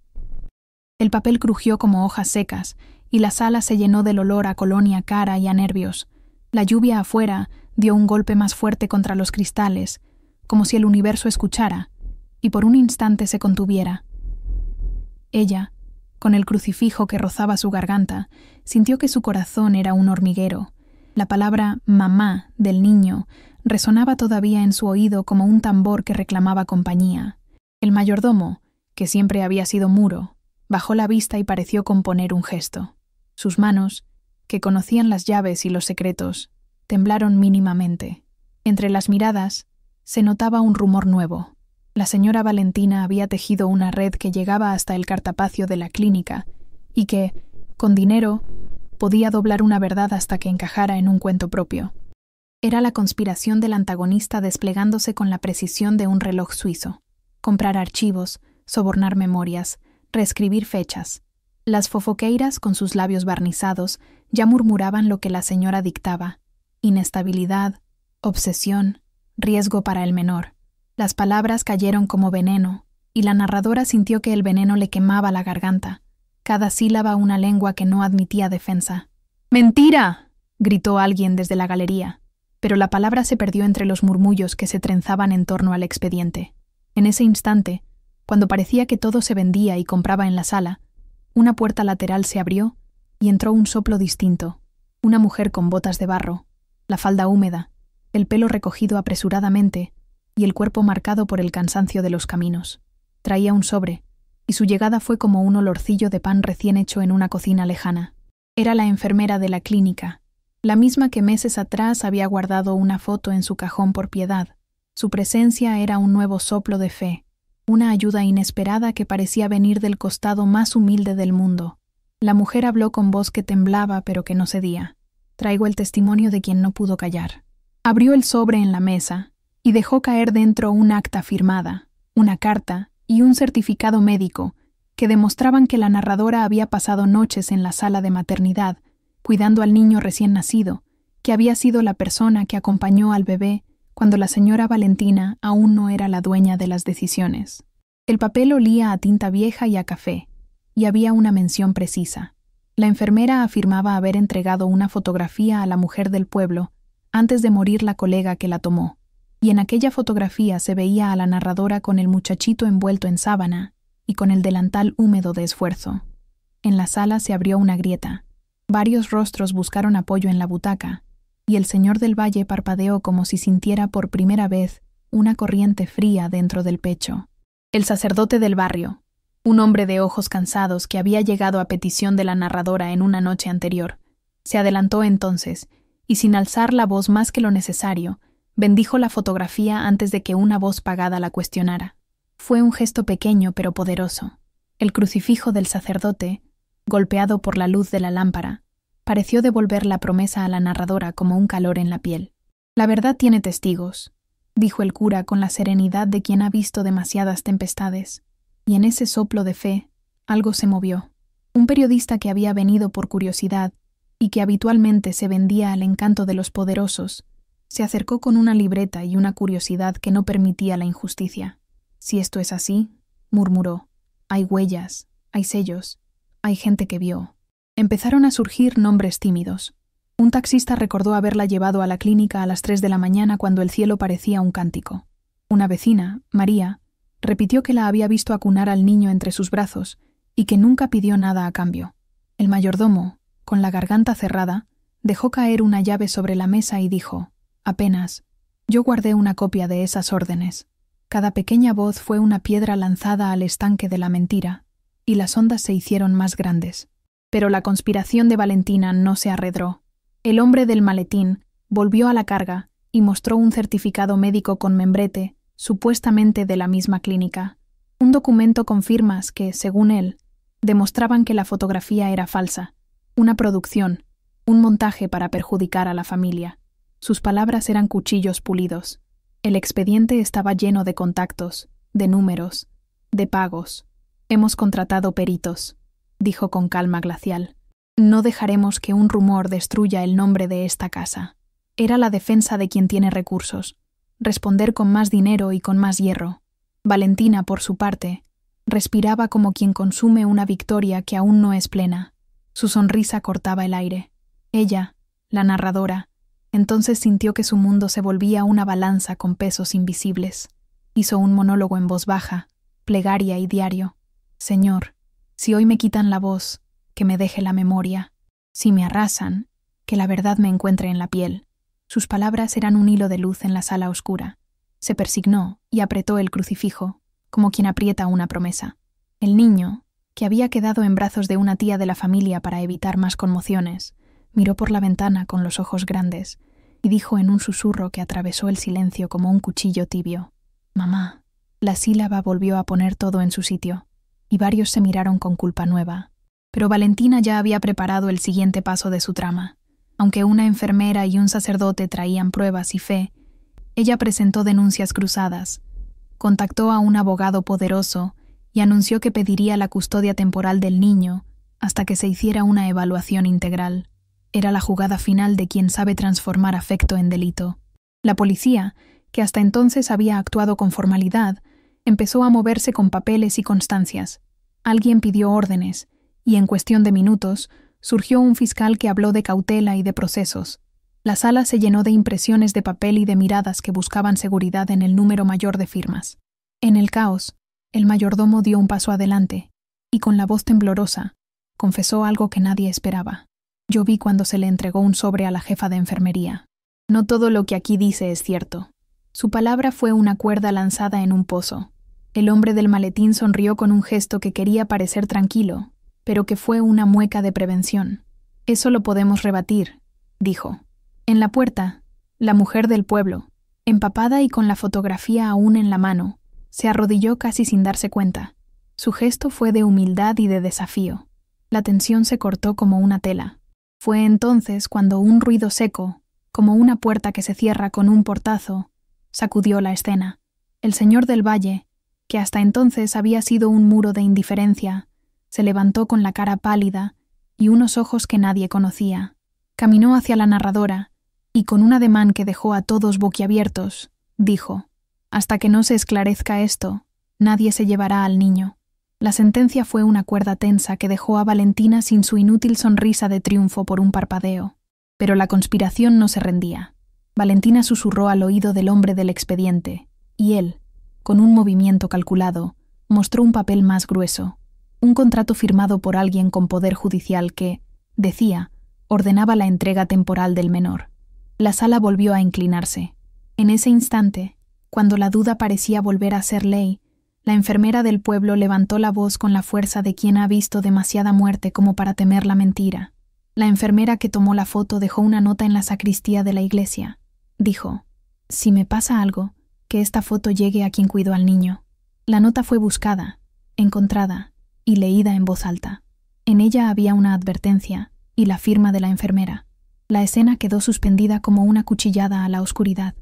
El papel crujió como hojas secas, y la sala se llenó del olor a colonia cara y a nervios. La lluvia afuera dio un golpe más fuerte contra los cristales, como si el universo escuchara, y por un instante se contuviera. Ella, con el crucifijo que rozaba su garganta, sintió que su corazón era un hormiguero. La palabra «mamá» del niño resonaba todavía en su oído como un tambor que reclamaba compañía. El mayordomo, que siempre había sido muro, bajó la vista y pareció componer un gesto. Sus manos, que conocían las llaves y los secretos, temblaron mínimamente. Entre las miradas se notaba un rumor nuevo. La señora Valentina había tejido una red que llegaba hasta el cartapacio de la clínica y que, con dinero, podía doblar una verdad hasta que encajara en un cuento propio. Era la conspiración del antagonista desplegándose con la precisión de un reloj suizo. Comprar archivos, sobornar memorias, reescribir fechas. Las fofoqueiras, con sus labios barnizados, ya murmuraban lo que la señora dictaba. Inestabilidad, obsesión, riesgo para el menor. Las palabras cayeron como veneno, y la narradora sintió que el veneno le quemaba la garganta. Cada sílaba una lengua que no admitía defensa. ¡Mentira!, gritó alguien desde la galería, pero la palabra se perdió entre los murmullos que se trenzaban en torno al expediente. En ese instante, cuando parecía que todo se vendía y compraba en la sala, una puerta lateral se abrió y entró un soplo distinto. Una mujer con botas de barro, la falda húmeda, el pelo recogido apresuradamente y el cuerpo marcado por el cansancio de los caminos. Traía un sobre, y su llegada fue como un olorcillo de pan recién hecho en una cocina lejana. Era la enfermera de la clínica, la misma que meses atrás había guardado una foto en su cajón por piedad. Su presencia era un nuevo soplo de fe, una ayuda inesperada que parecía venir del costado más humilde del mundo. La mujer habló con voz que temblaba pero que no cedía. Traigo el testimonio de quien no pudo callar. Abrió el sobre en la mesa y dejó caer dentro un acta firmada, una carta y un certificado médico que demostraban que la narradora había pasado noches en la sala de maternidad, cuidando al niño recién nacido, que había sido la persona que acompañó al bebé cuando la señora Valentina aún no era la dueña de las decisiones. El papel olía a tinta vieja y a café, y había una mención precisa. La enfermera afirmaba haber entregado una fotografía a la mujer del pueblo antes de morir la colega que la tomó, y en aquella fotografía se veía a la narradora con el muchachito envuelto en sábana y con el delantal húmedo de esfuerzo. En la sala se abrió una grieta. Varios rostros buscaron apoyo en la butaca, y el señor del Valle parpadeó como si sintiera por primera vez una corriente fría dentro del pecho. El sacerdote del barrio, un hombre de ojos cansados que había llegado a petición de la narradora en una noche anterior, se adelantó entonces, y sin alzar la voz más que lo necesario, bendijo la fotografía antes de que una voz pagada la cuestionara. Fue un gesto pequeño pero poderoso. El crucifijo del sacerdote, golpeado por la luz de la lámpara, pareció devolver la promesa a la narradora como un calor en la piel. La verdad tiene testigos, dijo el cura con la serenidad de quien ha visto demasiadas tempestades, y en ese soplo de fe algo se movió. Un periodista que había venido por curiosidad y que habitualmente se vendía al encanto de los poderosos, se acercó con una libreta y una curiosidad que no permitía la injusticia. Si esto es así, murmuró, hay huellas, hay sellos, hay gente que vio. Empezaron a surgir nombres tímidos. Un taxista recordó haberla llevado a la clínica a las 3 de la mañana cuando el cielo parecía un cántico. Una vecina, María, repitió que la había visto acunar al niño entre sus brazos y que nunca pidió nada a cambio. El mayordomo, con la garganta cerrada, dejó caer una llave sobre la mesa y dijo, apenas, yo guardé una copia de esas órdenes. Cada pequeña voz fue una piedra lanzada al estanque de la mentira, y las ondas se hicieron más grandes. Pero la conspiración de Valentina no se arredró. El hombre del maletín volvió a la carga y mostró un certificado médico con membrete, supuestamente de la misma clínica. Un documento con firmas que, según él, demostraban que la fotografía era falsa, una producción, un montaje para perjudicar a la familia. Sus palabras eran cuchillos pulidos. El expediente estaba lleno de contactos, de números, de pagos. Hemos contratado peritos, dijo con calma glacial. No dejaremos que un rumor destruya el nombre de esta casa. Era la defensa de quien tiene recursos, responder con más dinero y con más hierro. Valentina, por su parte, respiraba como quien consume una victoria que aún no es plena. Su sonrisa cortaba el aire. Ella, la narradora, entonces sintió que su mundo se volvía una balanza con pesos invisibles. Hizo un monólogo en voz baja, plegaria y diario. Señor, si hoy me quitan la voz, que me deje la memoria. Si me arrasan, que la verdad me encuentre en la piel. Sus palabras eran un hilo de luz en la sala oscura. Se persignó y apretó el crucifijo, como quien aprieta una promesa. El niño, que había quedado en brazos de una tía de la familia para evitar más conmociones, miró por la ventana con los ojos grandes y dijo en un susurro que atravesó el silencio como un cuchillo tibio: «Mamá». La sílaba volvió a poner todo en su sitio, y varios se miraron con culpa nueva. Pero Valentina ya había preparado el siguiente paso de su trama. Aunque una enfermera y un sacerdote traían pruebas y fe, ella presentó denuncias cruzadas, contactó a un abogado poderoso y anunció que pediría la custodia temporal del niño hasta que se hiciera una evaluación integral. Era la jugada final de quien sabe transformar afecto en delito. La policía, que hasta entonces había actuado con formalidad, empezó a moverse con papeles y constancias. Alguien pidió órdenes, y en cuestión de minutos surgió un fiscal que habló de cautela y de procesos. La sala se llenó de impresiones de papel y de miradas que buscaban seguridad en el número mayor de firmas. En el caos, el mayordomo dio un paso adelante, y con la voz temblorosa, confesó algo que nadie esperaba. Yo vi cuando se le entregó un sobre a la jefa de enfermería. No todo lo que aquí dice es cierto. Su palabra fue una cuerda lanzada en un pozo. El hombre del maletín sonrió con un gesto que quería parecer tranquilo, pero que fue una mueca de prevención. Eso lo podemos rebatir, dijo. En la puerta, la mujer del pueblo, empapada y con la fotografía aún en la mano, se arrodilló casi sin darse cuenta. Su gesto fue de humildad y de desafío. La tensión se cortó como una tela. Fue entonces cuando un ruido seco, como una puerta que se cierra con un portazo, sacudió la escena. El señor del valle, que hasta entonces había sido un muro de indiferencia, se levantó con la cara pálida y unos ojos que nadie conocía. Caminó hacia la narradora y con un ademán que dejó a todos boquiabiertos, dijo: «Hasta que no se esclarezca esto, nadie se llevará al niño». La sentencia fue una cuerda tensa que dejó a Valentina sin su inútil sonrisa de triunfo por un parpadeo. Pero la conspiración no se rendía. Valentina susurró al oído del hombre del expediente, y él, con un movimiento calculado, mostró un papel más grueso, un contrato firmado por alguien con poder judicial que, decía, ordenaba la entrega temporal del menor. La sala volvió a inclinarse. En ese instante, cuando la duda parecía volver a ser ley, la enfermera del pueblo levantó la voz con la fuerza de quien ha visto demasiada muerte como para temer la mentira. La enfermera que tomó la foto dejó una nota en la sacristía de la iglesia. Dijo: «Si me pasa algo, que esta foto llegue a quien cuidó al niño». La nota fue buscada, encontrada y leída en voz alta. En ella había una advertencia y la firma de la enfermera. La escena quedó suspendida como una cuchillada a la oscuridad.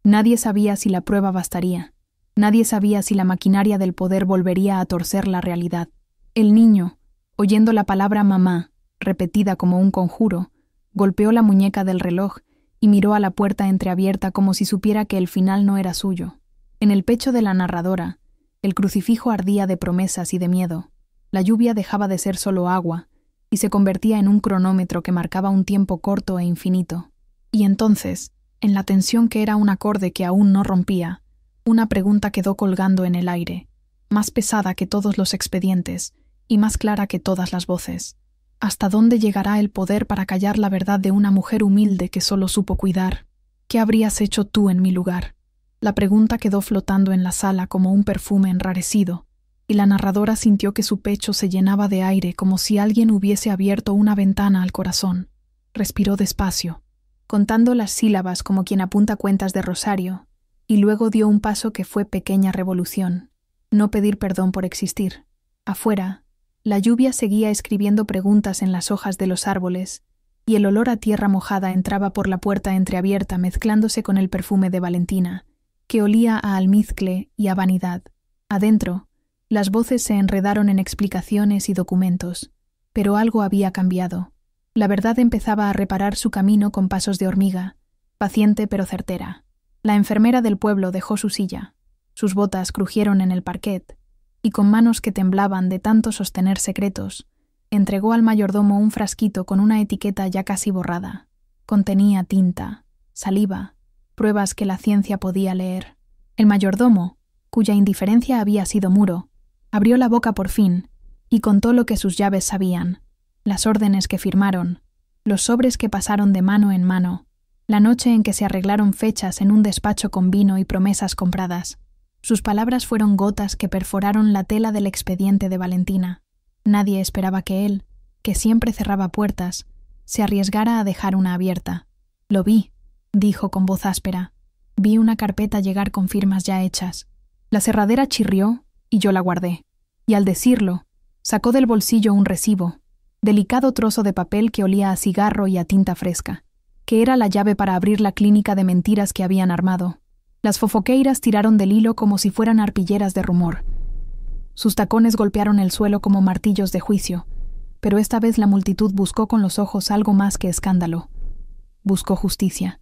Nadie sabía si la prueba bastaría. Nadie sabía si la maquinaria del poder volvería a torcer la realidad. El niño, oyendo la palabra mamá, repetida como un conjuro, golpeó la muñeca del reloj y miró a la puerta entreabierta como si supiera que el final no era suyo. En el pecho de la narradora, el crucifijo ardía de promesas y de miedo. La lluvia dejaba de ser solo agua y se convertía en un cronómetro que marcaba un tiempo corto e infinito. Y entonces, en la tensión que era un acorde que aún no rompía, una pregunta quedó colgando en el aire, más pesada que todos los expedientes y más clara que todas las voces. ¿Hasta dónde llegará el poder para callar la verdad de una mujer humilde que solo supo cuidar? ¿Qué habrías hecho tú en mi lugar? La pregunta quedó flotando en la sala como un perfume enrarecido, y la narradora sintió que su pecho se llenaba de aire como si alguien hubiese abierto una ventana al corazón. Respiró despacio, contando las sílabas como quien apunta cuentas de rosario, y luego dio un paso que fue pequeña revolución: no pedir perdón por existir. Afuera, la lluvia seguía escribiendo preguntas en las hojas de los árboles, y el olor a tierra mojada entraba por la puerta entreabierta mezclándose con el perfume de Valentina, que olía a almizcle y a vanidad. Adentro, las voces se enredaron en explicaciones y documentos, pero algo había cambiado. La verdad empezaba a reparar su camino con pasos de hormiga, paciente pero certera. La enfermera del pueblo dejó su silla. Sus botas crujieron en el parquet, y con manos que temblaban de tanto sostener secretos, entregó al mayordomo un frasquito con una etiqueta ya casi borrada. Contenía tinta, saliva, pruebas que la ciencia podía leer. El mayordomo, cuya indiferencia había sido muro, abrió la boca por fin y contó lo que sus llaves sabían, las órdenes que firmaron, los sobres que pasaron de mano en mano, la noche en que se arreglaron fechas en un despacho con vino y promesas compradas. Sus palabras fueron gotas que perforaron la tela del expediente de Valentina. Nadie esperaba que él, que siempre cerraba puertas, se arriesgara a dejar una abierta. Lo vi, dijo con voz áspera. Vi una carpeta llegar con firmas ya hechas. La cerradera chirrió y yo la guardé. Y al decirlo, sacó del bolsillo un recibo, delicado trozo de papel que olía a cigarro y a tinta fresca, que era la llave para abrir la clínica de mentiras que habían armado. Las fofoqueiras tiraron del hilo como si fueran arpilleras de rumor. Sus tacones golpearon el suelo como martillos de juicio, pero esta vez la multitud buscó con los ojos algo más que escándalo. Buscó justicia.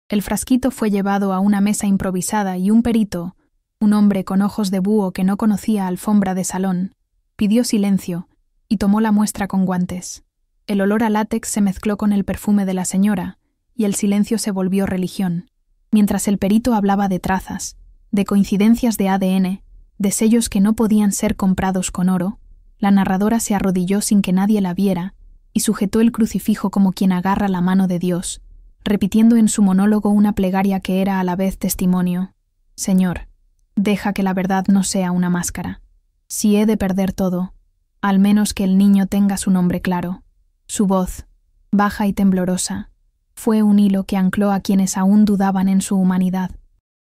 El frasquito fue llevado a una mesa improvisada y un perito, un hombre con ojos de búho que no conocía alfombra de salón, pidió silencio y tomó la muestra con guantes. El olor a látex se mezcló con el perfume de la señora y el silencio se volvió religión. Mientras el perito hablaba de trazas, de coincidencias de ADN, de sellos que no podían ser comprados con oro, la narradora se arrodilló sin que nadie la viera y sujetó el crucifijo como quien agarra la mano de Dios, repitiendo en su monólogo una plegaria que era a la vez testimonio. Señor, deja que la verdad no sea una máscara. Si he de perder todo, al menos que el niño tenga su nombre claro. Su voz, baja y temblorosa, fue un hilo que ancló a quienes aún dudaban en su humanidad.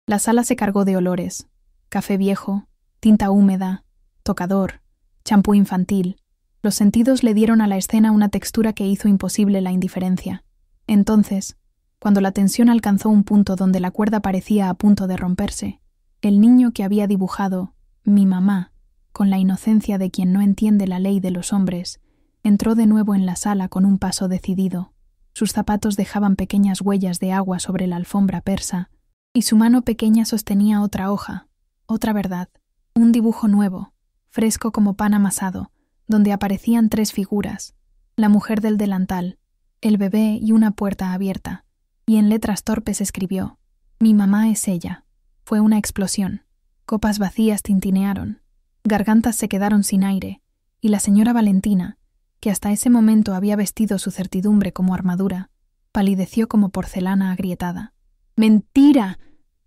La sala se cargó de olores: café viejo, tinta húmeda, tocador, champú infantil. Los sentidos le dieron a la escena una textura que hizo imposible la indiferencia. Entonces, cuando la tensión alcanzó un punto donde la cuerda parecía a punto de romperse, el niño que había dibujado mi mamá, con la inocencia de quien no entiende la ley de los hombres, entró de nuevo en la sala con un paso decidido. Sus zapatos dejaban pequeñas huellas de agua sobre la alfombra persa, y su mano pequeña sostenía otra hoja, otra verdad, un dibujo nuevo, fresco como pan amasado, donde aparecían 3 figuras: la mujer del delantal, el bebé y una puerta abierta, y en letras torpes escribió: «Mi mamá es ella». Fue una explosión. Copas vacías tintinearon, gargantas se quedaron sin aire, y la señora Valentina, que hasta ese momento había vestido su certidumbre como armadura, palideció como porcelana agrietada. «¡Mentira!»,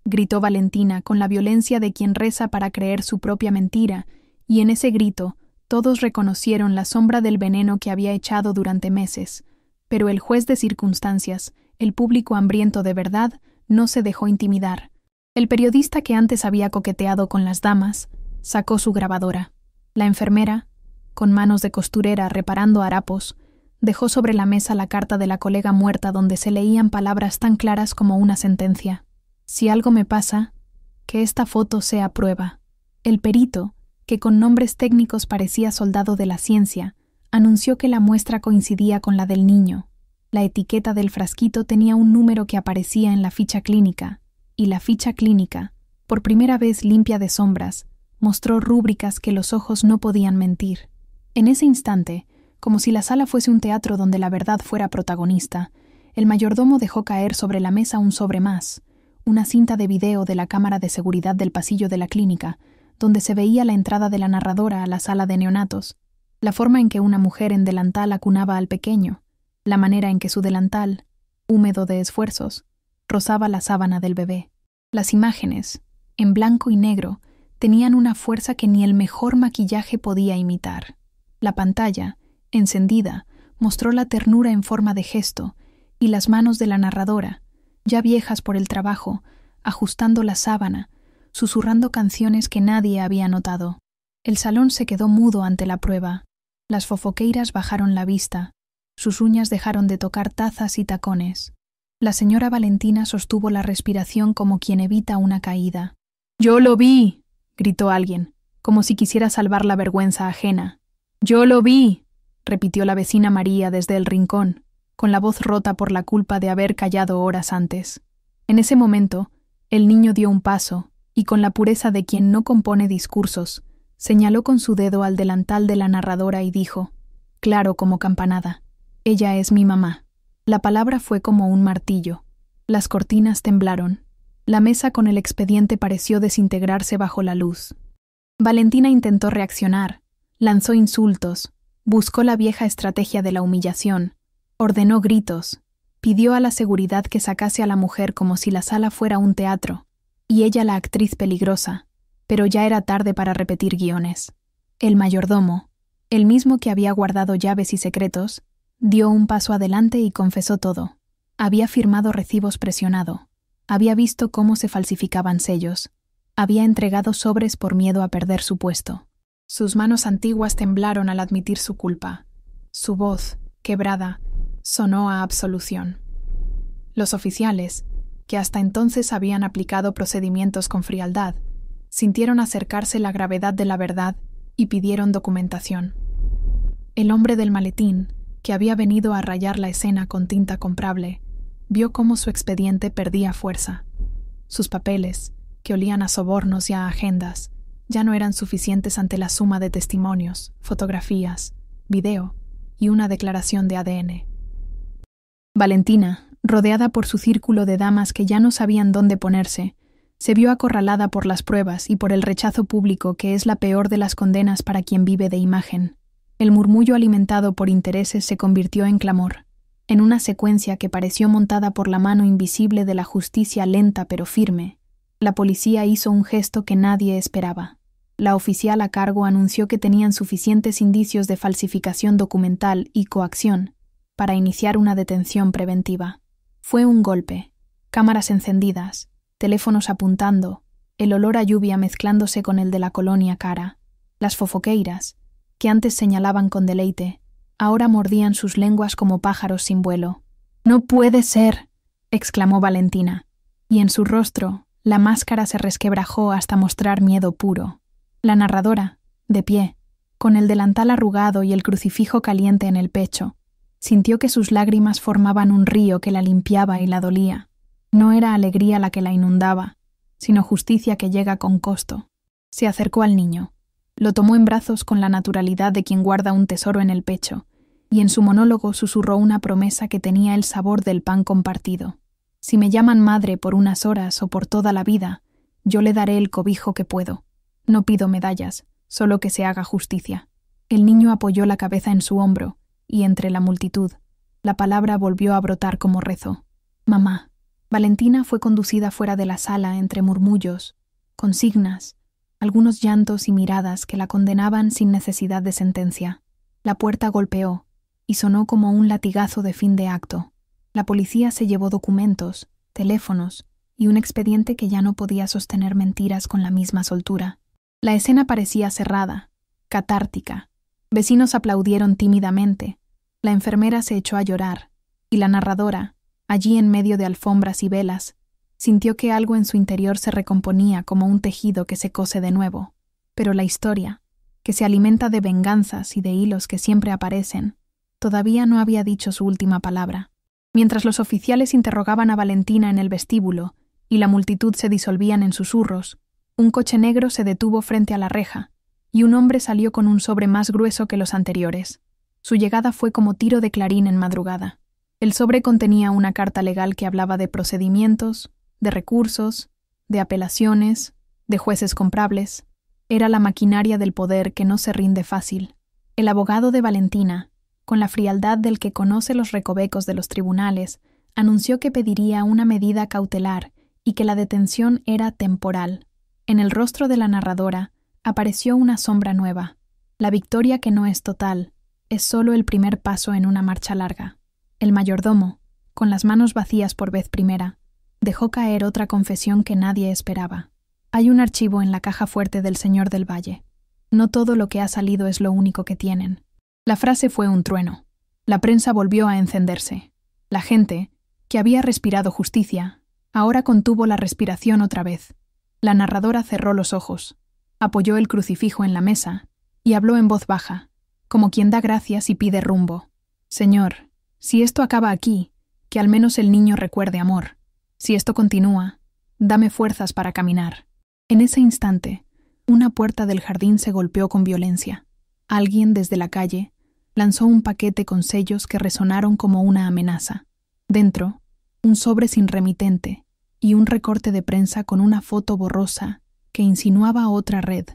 gritó Valentina con la violencia de quien reza para creer su propia mentira, y en ese grito todos reconocieron la sombra del veneno que había echado durante meses. Pero el juez de circunstancias, el público hambriento de verdad, no se dejó intimidar. El periodista que antes había coqueteado con las damas sacó su grabadora. La enfermera, con manos de costurera reparando harapos, dejó sobre la mesa la carta de la colega muerta donde se leían palabras tan claras como una sentencia. «Si algo me pasa, que esta foto sea prueba». El perito, que con nombres técnicos parecía soldado de la ciencia, anunció que la muestra coincidía con la del niño. La etiqueta del frasquito tenía un número que aparecía en la ficha clínica, y la ficha clínica, por primera vez limpia de sombras, mostró rúbricas que los ojos no podían mentir. En ese instante, como si la sala fuese un teatro donde la verdad fuera protagonista, el mayordomo dejó caer sobre la mesa un sobre más, una cinta de video de la cámara de seguridad del pasillo de la clínica, donde se veía la entrada de la narradora a la sala de neonatos, la forma en que una mujer en delantal acunaba al pequeño, la manera en que su delantal, húmedo de esfuerzos, rozaba la sábana del bebé. Las imágenes, en blanco y negro, tenían una fuerza que ni el mejor maquillaje podía imitar. La pantalla, encendida, mostró la ternura en forma de gesto, y las manos de la narradora, ya viejas por el trabajo, ajustando la sábana, susurrando canciones que nadie había notado. El salón se quedó mudo ante la prueba. Las fofoqueiras bajaron la vista. Sus uñas dejaron de tocar tazas y tacones. La señora Valentina sostuvo la respiración como quien evita una caída. «¡Yo lo vi!», gritó alguien, como si quisiera salvar la vergüenza ajena. «¡Yo lo vi!», repitió la vecina María desde el rincón, con la voz rota por la culpa de haber callado horas antes. En ese momento, el niño dio un paso, y con la pureza de quien no compone discursos, señaló con su dedo al delantal de la narradora y dijo, claro como campanada: «Ella es mi mamá». La palabra fue como un martillo. Las cortinas temblaron. La mesa con el expediente pareció desintegrarse bajo la luz. Valentina intentó reaccionar, lanzó insultos, buscó la vieja estrategia de la humillación, ordenó gritos, pidió a la seguridad que sacase a la mujer como si la sala fuera un teatro, y ella la actriz peligrosa, pero ya era tarde para repetir guiones. El mayordomo, el mismo que había guardado llaves y secretos, dio un paso adelante y confesó todo. Había firmado recibos presionado. Había visto cómo se falsificaban sellos. Había entregado sobres por miedo a perder su puesto. Sus manos antiguas temblaron al admitir su culpa. Su voz, quebrada, sonó a absolución. Los oficiales, que hasta entonces habían aplicado procedimientos con frialdad, sintieron acercarse la gravedad de la verdad y pidieron documentación. El hombre del maletín, que había venido a rayar la escena con tinta comprable, vio cómo su expediente perdía fuerza. Sus papeles, que olían a sobornos y a agendas, ya no eran suficientes ante la suma de testimonios, fotografías, video y una declaración de ADN. Valentina, rodeada por su círculo de damas que ya no sabían dónde ponerse, se vio acorralada por las pruebas y por el rechazo público que es la peor de las condenas para quien vive de imagen. El murmullo alimentado por intereses se convirtió en clamor, en una secuencia que pareció montada por la mano invisible de la justicia lenta pero firme. La policía hizo un gesto que nadie esperaba. La oficial a cargo anunció que tenían suficientes indicios de falsificación documental y coacción para iniciar una detención preventiva. Fue un golpe, cámaras encendidas, teléfonos apuntando, el olor a lluvia mezclándose con el de la colonia cara. Las fofoqueiras, que antes señalaban con deleite, ahora mordían sus lenguas como pájaros sin vuelo. «¡No puede ser!», exclamó Valentina, y en su rostro la máscara se resquebrajó hasta mostrar miedo puro. La narradora, de pie, con el delantal arrugado y el crucifijo caliente en el pecho, sintió que sus lágrimas formaban un río que la limpiaba y la dolía. No era alegría la que la inundaba, sino justicia que llega con costo. Se acercó al niño, lo tomó en brazos con la naturalidad de quien guarda un tesoro en el pecho, y en su monólogo susurró una promesa que tenía el sabor del pan compartido. «Si me llaman madre por unas horas o por toda la vida, yo le daré el cobijo que puedo. No pido medallas, solo que se haga justicia». El niño apoyó la cabeza en su hombro, y entre la multitud, la palabra volvió a brotar como rezo. «Mamá». Valentina fue conducida fuera de la sala entre murmullos, consignas, algunos llantos y miradas que la condenaban sin necesidad de sentencia. La puerta golpeó, y sonó como un latigazo de fin de acto. La policía se llevó documentos, teléfonos y un expediente que ya no podía sostener mentiras con la misma soltura. La escena parecía cerrada, catártica. Vecinos aplaudieron tímidamente. La enfermera se echó a llorar, y la narradora, allí en medio de alfombras y velas, sintió que algo en su interior se recomponía como un tejido que se cose de nuevo. Pero la historia, que se alimenta de venganzas y de hilos que siempre aparecen, todavía no había dicho su última palabra. Mientras los oficiales interrogaban a Valentina en el vestíbulo y la multitud se disolvían en susurros, un coche negro se detuvo frente a la reja y un hombre salió con un sobre más grueso que los anteriores. Su llegada fue como tiro de clarín en madrugada. El sobre contenía una carta legal que hablaba de procedimientos, de recursos, de apelaciones, de jueces comprables. Era la maquinaria del poder que no se rinde fácil. El abogado de Valentina, con la frialdad del que conoce los recovecos de los tribunales, anunció que pediría una medida cautelar y que la detención era temporal. En el rostro de la narradora apareció una sombra nueva. La victoria que no es total, es solo el primer paso en una marcha larga. El mayordomo, con las manos vacías por vez primera, dejó caer otra confesión que nadie esperaba. Hay un archivo en la caja fuerte del señor del Valle. No todo lo que ha salido es lo único que tienen. La frase fue un trueno. La prensa volvió a encenderse. La gente, que había respirado justicia, ahora contuvo la respiración otra vez. La narradora cerró los ojos, apoyó el crucifijo en la mesa y habló en voz baja, como quien da gracias y pide rumbo. «Señor, si esto acaba aquí, que al menos el niño recuerde amor. Si esto continúa, dame fuerzas para caminar». En ese instante, una puerta del jardín se golpeó con violencia. Alguien desde la calle lanzó un paquete con sellos que resonaron como una amenaza. Dentro, un sobre sin remitente y un recorte de prensa con una foto borrosa que insinuaba otra red,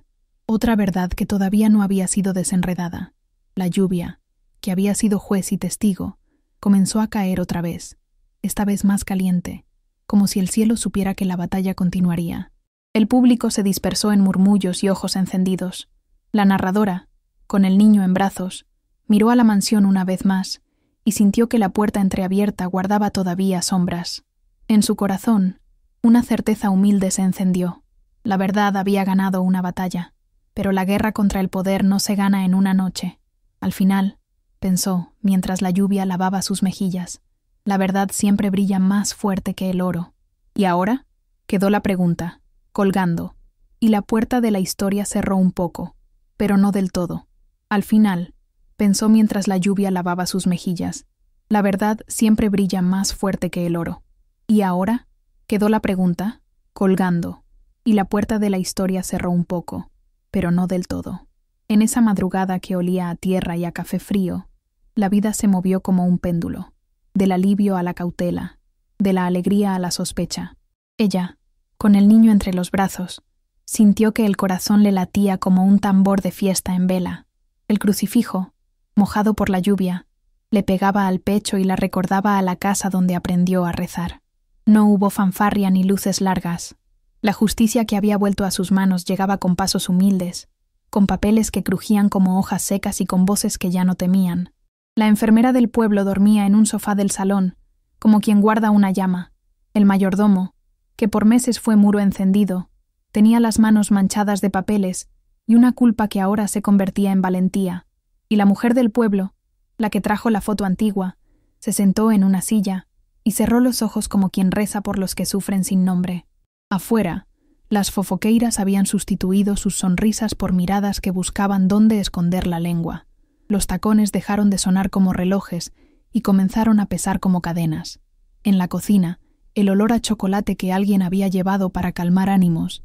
otra verdad que todavía no había sido desenredada. La lluvia, que había sido juez y testigo, comenzó a caer otra vez, esta vez más caliente, como si el cielo supiera que la batalla continuaría. El público se dispersó en murmullos y ojos encendidos. La narradora, con el niño en brazos, miró a la mansión una vez más y sintió que la puerta entreabierta guardaba todavía sombras. En su corazón, una certeza humilde se encendió. La verdad había ganado una batalla, pero la guerra contra el poder no se gana en una noche. Al final, pensó, mientras la lluvia lavaba sus mejillas, la verdad siempre brilla más fuerte que el oro. ¿Y ahora? Quedó la pregunta, colgando, y la puerta de la historia cerró un poco, pero no del todo. Al final, pensó mientras la lluvia lavaba sus mejillas, la verdad siempre brilla más fuerte que el oro. ¿Y ahora? Quedó la pregunta, colgando, y la puerta de la historia cerró un poco, pero no del todo. En esa madrugada que olía a tierra y a café frío, la vida se movió como un péndulo, del alivio a la cautela, de la alegría a la sospecha. Ella, con el niño entre los brazos, sintió que el corazón le latía como un tambor de fiesta en vela. El crucifijo, mojado por la lluvia, le pegaba al pecho y la recordaba a la casa donde aprendió a rezar. No hubo fanfarria ni luces largas. La justicia que había vuelto a sus manos llegaba con pasos humildes, con papeles que crujían como hojas secas y con voces que ya no temían. La enfermera del pueblo dormía en un sofá del salón, como quien guarda una llama. El mayordomo, que por meses fue muro encendido, tenía las manos manchadas de papeles y una culpa que ahora se convertía en valentía. Y la mujer del pueblo, la que trajo la foto antigua, se sentó en una silla y cerró los ojos como quien reza por los que sufren sin nombre. Afuera, las fofoqueiras habían sustituido sus sonrisas por miradas que buscaban dónde esconder la lengua. Los tacones dejaron de sonar como relojes y comenzaron a pesar como cadenas. En la cocina, el olor a chocolate que alguien había llevado para calmar ánimos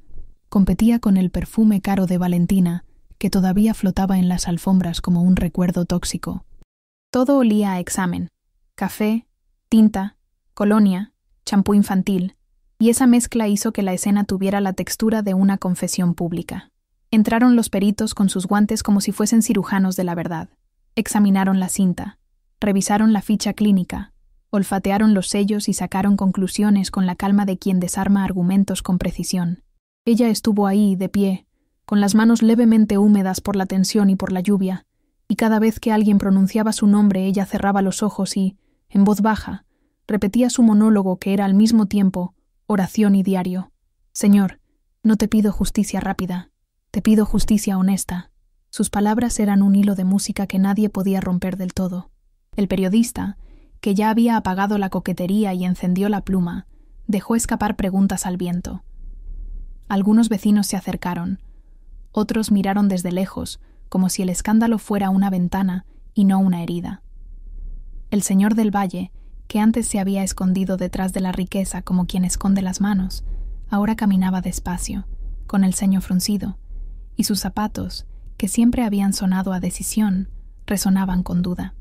competía con el perfume caro de Valentina, que todavía flotaba en las alfombras como un recuerdo tóxico. Todo olía a examen: café, tinta, colonia, champú infantil, y esa mezcla hizo que la escena tuviera la textura de una confesión pública. Entraron los peritos con sus guantes como si fuesen cirujanos de la verdad. Examinaron la cinta, revisaron la ficha clínica, olfatearon los sellos y sacaron conclusiones con la calma de quien desarma argumentos con precisión. Ella estuvo ahí, de pie, con las manos levemente húmedas por la tensión y por la lluvia, y cada vez que alguien pronunciaba su nombre ella cerraba los ojos y, en voz baja, repetía su monólogo que era al mismo tiempo oración y diario. Señor, no te pido justicia rápida, te pido justicia honesta. Sus palabras eran un hilo de música que nadie podía romper del todo. El periodista, que ya había apagado la coquetería y encendió la pluma, dejó escapar preguntas al viento. Algunos vecinos se acercaron, otros miraron desde lejos, como si el escándalo fuera una ventana y no una herida. El señor del valle, que antes se había escondido detrás de la riqueza como quien esconde las manos, ahora caminaba despacio, con el ceño fruncido, y sus zapatos, que siempre habían sonado a decisión, resonaban con duda.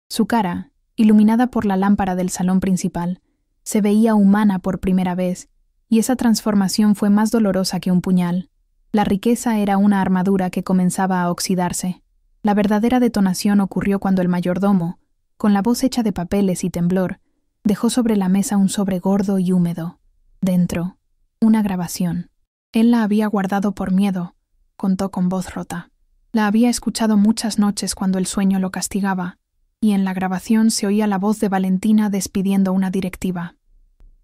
Su cara, iluminada por la lámpara del salón principal, se veía humana por primera vez, y esa transformación fue más dolorosa que un puñal. La riqueza era una armadura que comenzaba a oxidarse. La verdadera detonación ocurrió cuando el mayordomo, con la voz hecha de papeles y temblor, dejó sobre la mesa un sobre gordo y húmedo. Dentro, una grabación. Él la había guardado por miedo, contó con voz rota. La había escuchado muchas noches cuando el sueño lo castigaba, y en la grabación se oía la voz de Valentina despidiendo una directiva.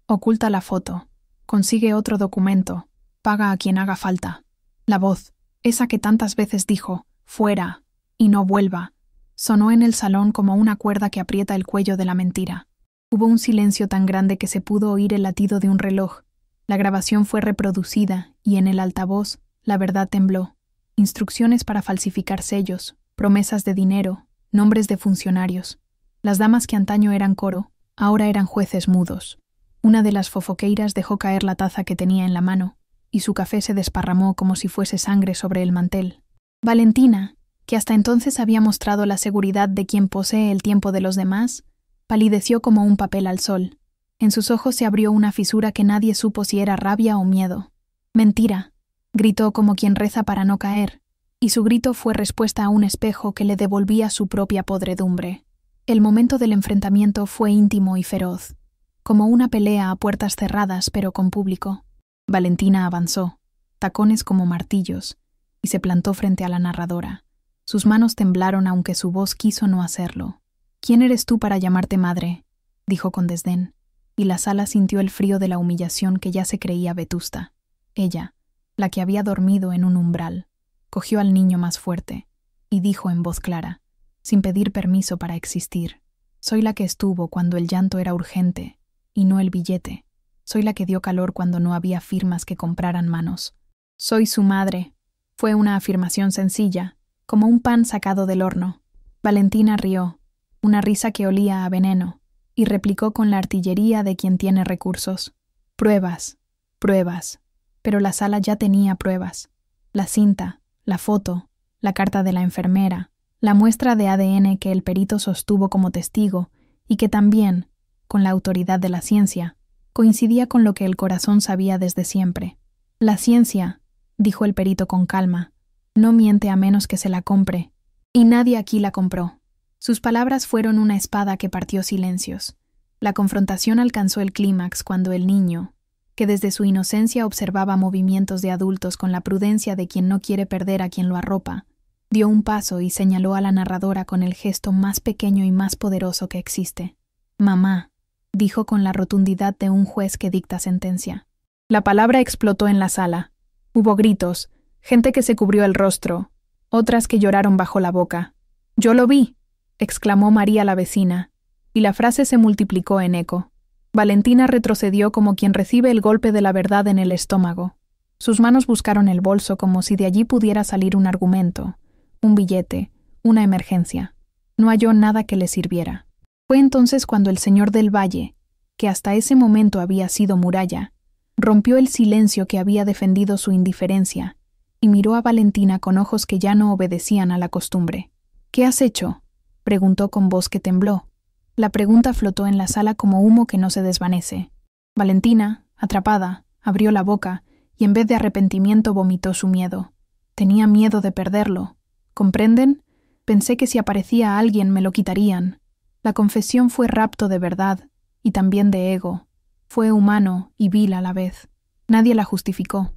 Oculta la foto, consigue otro documento, paga a quien haga falta. La voz, esa que tantas veces dijo, fuera, y no vuelva, sonó en el salón como una cuerda que aprieta el cuello de la mentira. Hubo un silencio tan grande que se pudo oír el latido de un reloj. La grabación fue reproducida y en el altavoz la verdad tembló. Instrucciones para falsificar sellos, promesas de dinero, nombres de funcionarios. Las damas que antaño eran coro, ahora eran jueces mudos. Una de las fofoqueiras dejó caer la taza que tenía en la mano, y su café se desparramó como si fuese sangre sobre el mantel. Valentina, que hasta entonces había mostrado la seguridad de quien posee el tiempo de los demás, palideció como un papel al sol. En sus ojos se abrió una fisura que nadie supo si era rabia o miedo. «Mentira», gritó como quien reza para no caer, y su grito fue respuesta a un espejo que le devolvía su propia podredumbre. El momento del enfrentamiento fue íntimo y feroz, como una pelea a puertas cerradas pero con público. Valentina avanzó, tacones como martillos, y se plantó frente a la narradora. Sus manos temblaron aunque su voz quiso no hacerlo. «¿Quién eres tú para llamarte madre?», dijo con desdén, y la sala sintió el frío de la humillación que ya se creía vetusta. Ella, la que había dormido en un umbral, cogió al niño más fuerte y dijo en voz clara, sin pedir permiso para existir: «Soy la que estuvo cuando el llanto era urgente, y no el billete. Soy la que dio calor cuando no había firmas que compraran manos. Soy su madre». Fue una afirmación sencilla, como un pan sacado del horno. Valentina rió, una risa que olía a veneno, y replicó con la artillería de quien tiene recursos: «Pruebas, pruebas». Pero la sala ya tenía pruebas: la cinta, la foto, la carta de la enfermera, la muestra de ADN que el perito sostuvo como testigo y que también, con la autoridad de la ciencia, coincidía con lo que el corazón sabía desde siempre. «La ciencia», dijo el perito con calma, «no miente a menos que se la compre, y nadie aquí la compró». Sus palabras fueron una espada que partió silencios. La confrontación alcanzó el clímax cuando el niño, que desde su inocencia observaba movimientos de adultos con la prudencia de quien no quiere perder a quien lo arropa, dio un paso y señaló a la narradora con el gesto más pequeño y más poderoso que existe. «Mamá», dijo con la rotundidad de un juez que dicta sentencia. La palabra explotó en la sala. Hubo gritos, gente que se cubrió el rostro, otras que lloraron bajo la boca. «Yo lo vi», exclamó María la vecina, y la frase se multiplicó en eco. Valentina retrocedió como quien recibe el golpe de la verdad en el estómago. Sus manos buscaron el bolso como si de allí pudiera salir un argumento, un billete, una emergencia. No halló nada que le sirviera. Fue entonces cuando el señor del Valle, que hasta ese momento había sido muralla, rompió el silencio que había defendido su indiferencia y miró a Valentina con ojos que ya no obedecían a la costumbre. «¿Qué has hecho?», preguntó con voz que tembló. La pregunta flotó en la sala como humo que no se desvanece. Valentina, atrapada, abrió la boca y en vez de arrepentimiento vomitó su miedo. Tenía miedo de perderlo. ¿Comprenden? Pensé que si aparecía alguien me lo quitarían. La confesión fue rapto de verdad y también de ego. Fue humano y vil a la vez. Nadie la justificó,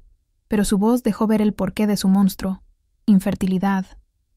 pero su voz dejó ver el porqué de su monstruo: infertilidad,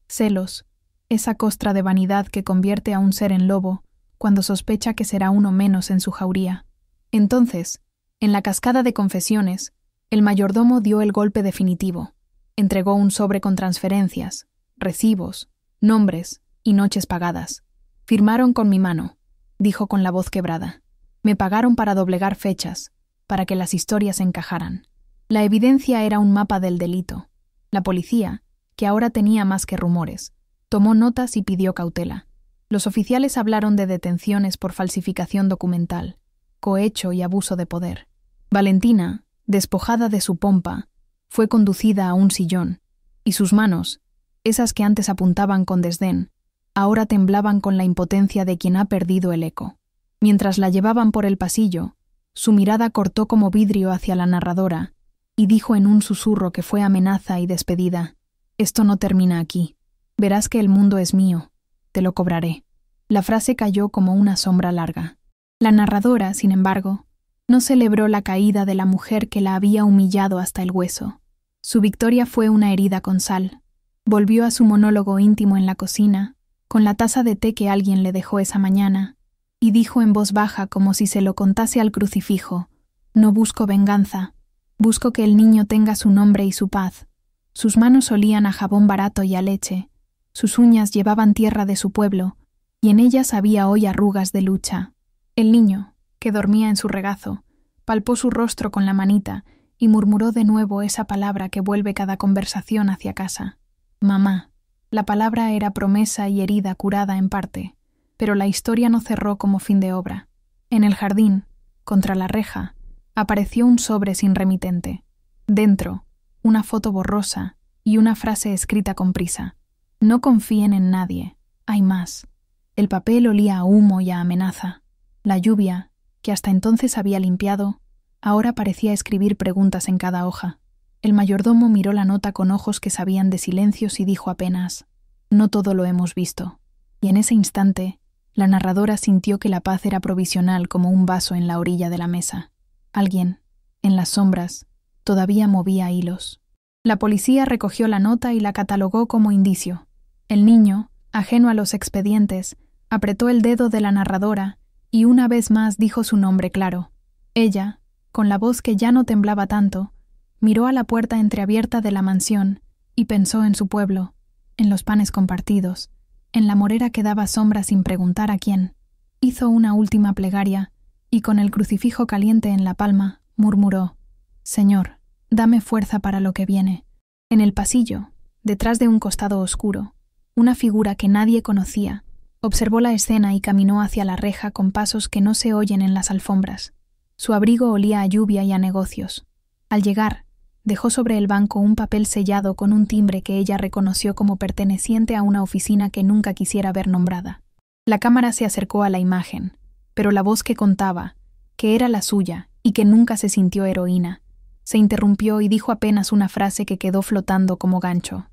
celos, esa costra de vanidad que convierte a un ser en lobo cuando sospecha que será uno menos en su jauría. Entonces, en la cascada de confesiones, el mayordomo dio el golpe definitivo. Entregó un sobre con transferencias, recibos, nombres y noches pagadas. «Firmaron con mi mano», dijo con la voz quebrada. «Me pagaron para doblegar fechas, para que las historias encajaran». La evidencia era un mapa del delito. La policía, que ahora tenía más que rumores, tomó notas y pidió cautela. Los oficiales hablaron de detenciones por falsificación documental, cohecho y abuso de poder. Valentina, despojada de su pompa, fue conducida a un sillón, y sus manos, esas que antes apuntaban con desdén, ahora temblaban con la impotencia de quien ha perdido el eco. Mientras la llevaban por el pasillo, su mirada cortó como vidrio hacia la narradora y dijo en un susurro que fue amenaza y despedida: «Esto no termina aquí. Verás que el mundo es mío. Te lo cobraré». La frase cayó como una sombra larga. La narradora, sin embargo, no celebró la caída de la mujer que la había humillado hasta el hueso. Su victoria fue una herida con sal. Volvió a su monólogo íntimo en la cocina, con la taza de té que alguien le dejó esa mañana, y dijo en voz baja como si se lo contase al crucifijo: «No busco venganza, busco que el niño tenga su nombre y su paz». Sus manos olían a jabón barato y a leche, sus uñas llevaban tierra de su pueblo, y en ellas había hoy arrugas de lucha. El niño, que dormía en su regazo, palpó su rostro con la manita y murmuró de nuevo esa palabra que vuelve cada conversación hacia casa: «Mamá». La palabra era promesa y herida curada en parte, pero la historia no cerró como fin de obra. En el jardín, contra la reja, apareció un sobre sin remitente. Dentro, una foto borrosa y una frase escrita con prisa: «No confíen en nadie, hay más». El papel olía a humo y a amenaza. La lluvia, que hasta entonces había limpiado, ahora parecía escribir preguntas en cada hoja. El mayordomo miró la nota con ojos que sabían de silencios y dijo apenas: «No todo lo hemos visto». Y en ese instante, la narradora sintió que la paz era provisional como un vaso en la orilla de la mesa. Alguien, en las sombras, todavía movía hilos. La policía recogió la nota y la catalogó como indicio. El niño, ajeno a los expedientes, Apretó el dedo de la narradora y una vez más dijo su nombre claro. Ella, con la voz que ya no temblaba tanto, miró a la puerta entreabierta de la mansión y pensó en su pueblo, en los panes compartidos, en la morera que daba sombra sin preguntar a quién. Hizo una última plegaria y con el crucifijo caliente en la palma, murmuró: «Señor, dame fuerza para lo que viene». En el pasillo, detrás de un costado oscuro, una figura que nadie conocía observó la escena y caminó hacia la reja con pasos que no se oyen en las alfombras. Su abrigo olía a lluvia y a negocios. Al llegar, dejó sobre el banco un papel sellado con un timbre que ella reconoció como perteneciente a una oficina que nunca quisiera ver nombrada. La cámara se acercó a la imagen, pero la voz que contaba, que era la suya y que nunca se sintió heroína, se interrumpió y dijo apenas una frase que quedó flotando como gancho.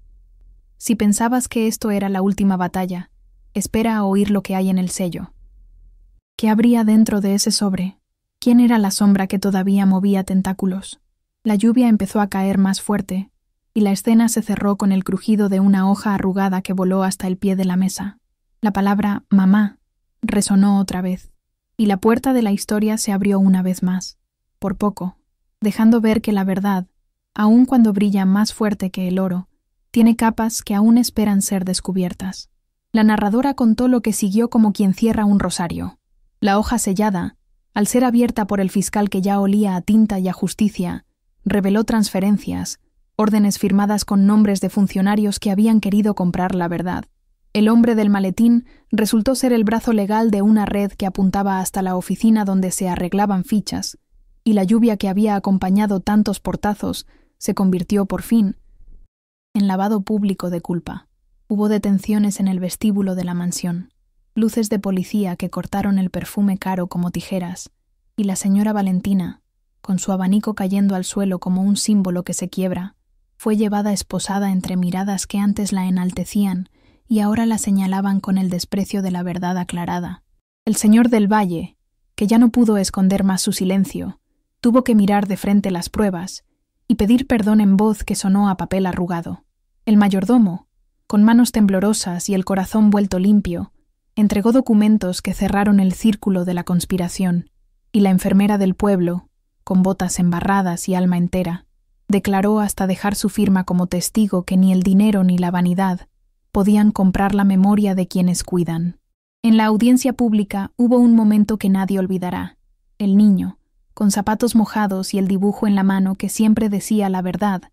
«Si pensabas que esto era la última batalla, espera a oír lo que hay en el sello». ¿Qué habría dentro de ese sobre? ¿Quién era la sombra que todavía movía tentáculos? La lluvia empezó a caer más fuerte, y la escena se cerró con el crujido de una hoja arrugada que voló hasta el pie de la mesa. La palabra «mamá» resonó otra vez, y la puerta de la historia se abrió una vez más, por poco, dejando ver que la verdad, aun cuando brilla más fuerte que el oro, tiene capas que aún esperan ser descubiertas. La narradora contó lo que siguió como quien cierra un rosario. La hoja sellada, al ser abierta por el fiscal que ya olía a tinta y a justicia, reveló transferencias, órdenes firmadas con nombres de funcionarios que habían querido comprar la verdad. El hombre del maletín resultó ser el brazo legal de una red que apuntaba hasta la oficina donde se arreglaban fichas, y la lluvia que había acompañado tantos portazos se convirtió por fin en lavado público de culpa. Hubo detenciones en el vestíbulo de la mansión, luces de policía que cortaron el perfume caro como tijeras, y la señora Valentina, con su abanico cayendo al suelo como un símbolo que se quiebra, fue llevada esposada entre miradas que antes la enaltecían y ahora la señalaban con el desprecio de la verdad aclarada. El señor del Valle, que ya no pudo esconder más su silencio, tuvo que mirar de frente las pruebas y pedir perdón en voz que sonó a papel arrugado. El mayordomo, con manos temblorosas y el corazón vuelto limpio, entregó documentos que cerraron el círculo de la conspiración, y la enfermera del pueblo, con botas embarradas y alma entera, declaró hasta dejar su firma como testigo que ni el dinero ni la vanidad podían comprar la memoria de quienes cuidan. En la audiencia pública hubo un momento que nadie olvidará. El niño, con zapatos mojados y el dibujo en la mano que siempre decía la verdad,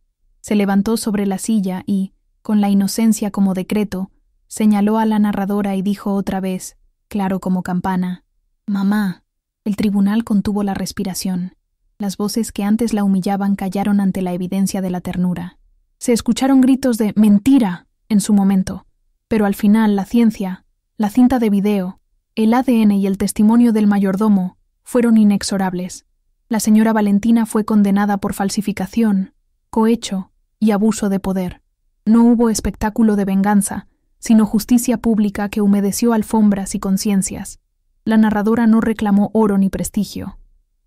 se levantó sobre la silla y, con la inocencia como decreto, señaló a la narradora y dijo otra vez, claro como campana: «Mamá». El tribunal contuvo la respiración. Las voces que antes la humillaban callaron ante la evidencia de la ternura. Se escucharon gritos de «mentira» en su momento, pero al final la ciencia, la cinta de video, el ADN y el testimonio del mayordomo fueron inexorables. La señora Valentina fue condenada por falsificación, cohecho y abuso de poder. No hubo espectáculo de venganza, sino justicia pública que humedeció alfombras y conciencias. La narradora no reclamó oro ni prestigio.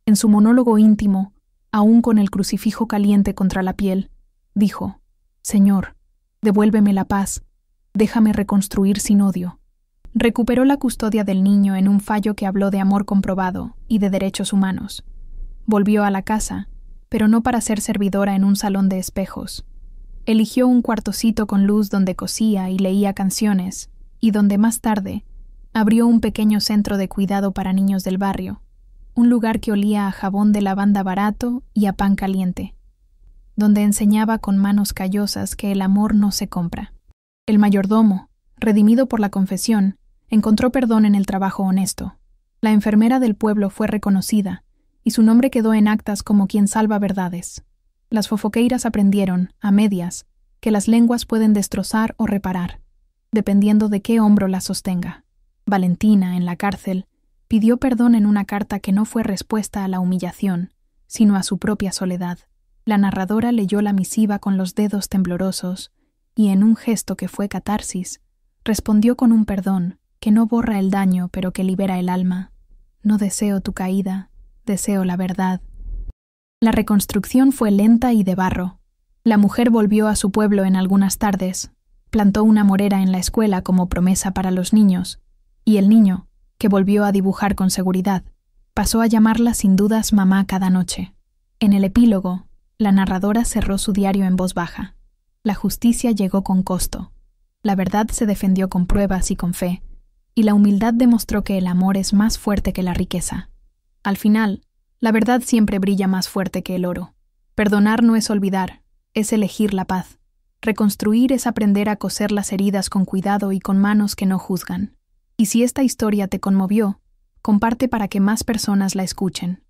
En su monólogo íntimo, aún con el crucifijo caliente contra la piel, dijo: «Señor, devuélveme la paz, déjame reconstruir sin odio». Recuperó la custodia del niño en un fallo que habló de amor comprobado y de derechos humanos. Volvió a la casa, pero no para ser servidora en un salón de espejos. Eligió un cuartocito con luz donde cosía y leía canciones, y donde más tarde abrió un pequeño centro de cuidado para niños del barrio, un lugar que olía a jabón de lavanda barato y a pan caliente, donde enseñaba con manos callosas que el amor no se compra. El mayordomo, redimido por la confesión, encontró perdón en el trabajo honesto. La enfermera del pueblo fue reconocida, y su nombre quedó en actas como quien salva verdades. Las fofoqueiras aprendieron, a medias, que las lenguas pueden destrozar o reparar, dependiendo de qué hombro las sostenga. Valentina, en la cárcel, pidió perdón en una carta que no fue respuesta a la humillación, sino a su propia soledad. La narradora leyó la misiva con los dedos temblorosos y, en un gesto que fue catarsis, respondió con un perdón que no borra el daño pero que libera el alma. «No deseo tu caída, deseo la verdad». La reconstrucción fue lenta y de barro. La mujer volvió a su pueblo en algunas tardes, plantó una morera en la escuela como promesa para los niños, Y el niño, que volvió a dibujar con seguridad, pasó a llamarla sin dudas mamá cada noche. En el epílogo, la narradora cerró su diario en voz baja. La justicia llegó con costo. La verdad se defendió con pruebas y con fe, y la humildad demostró que el amor es más fuerte que la riqueza. Al final, la verdad siempre brilla más fuerte que el oro. Perdonar no es olvidar, es elegir la paz. Reconstruir es aprender a coser las heridas con cuidado y con manos que no juzgan. Y si esta historia te conmovió, comparte para que más personas la escuchen.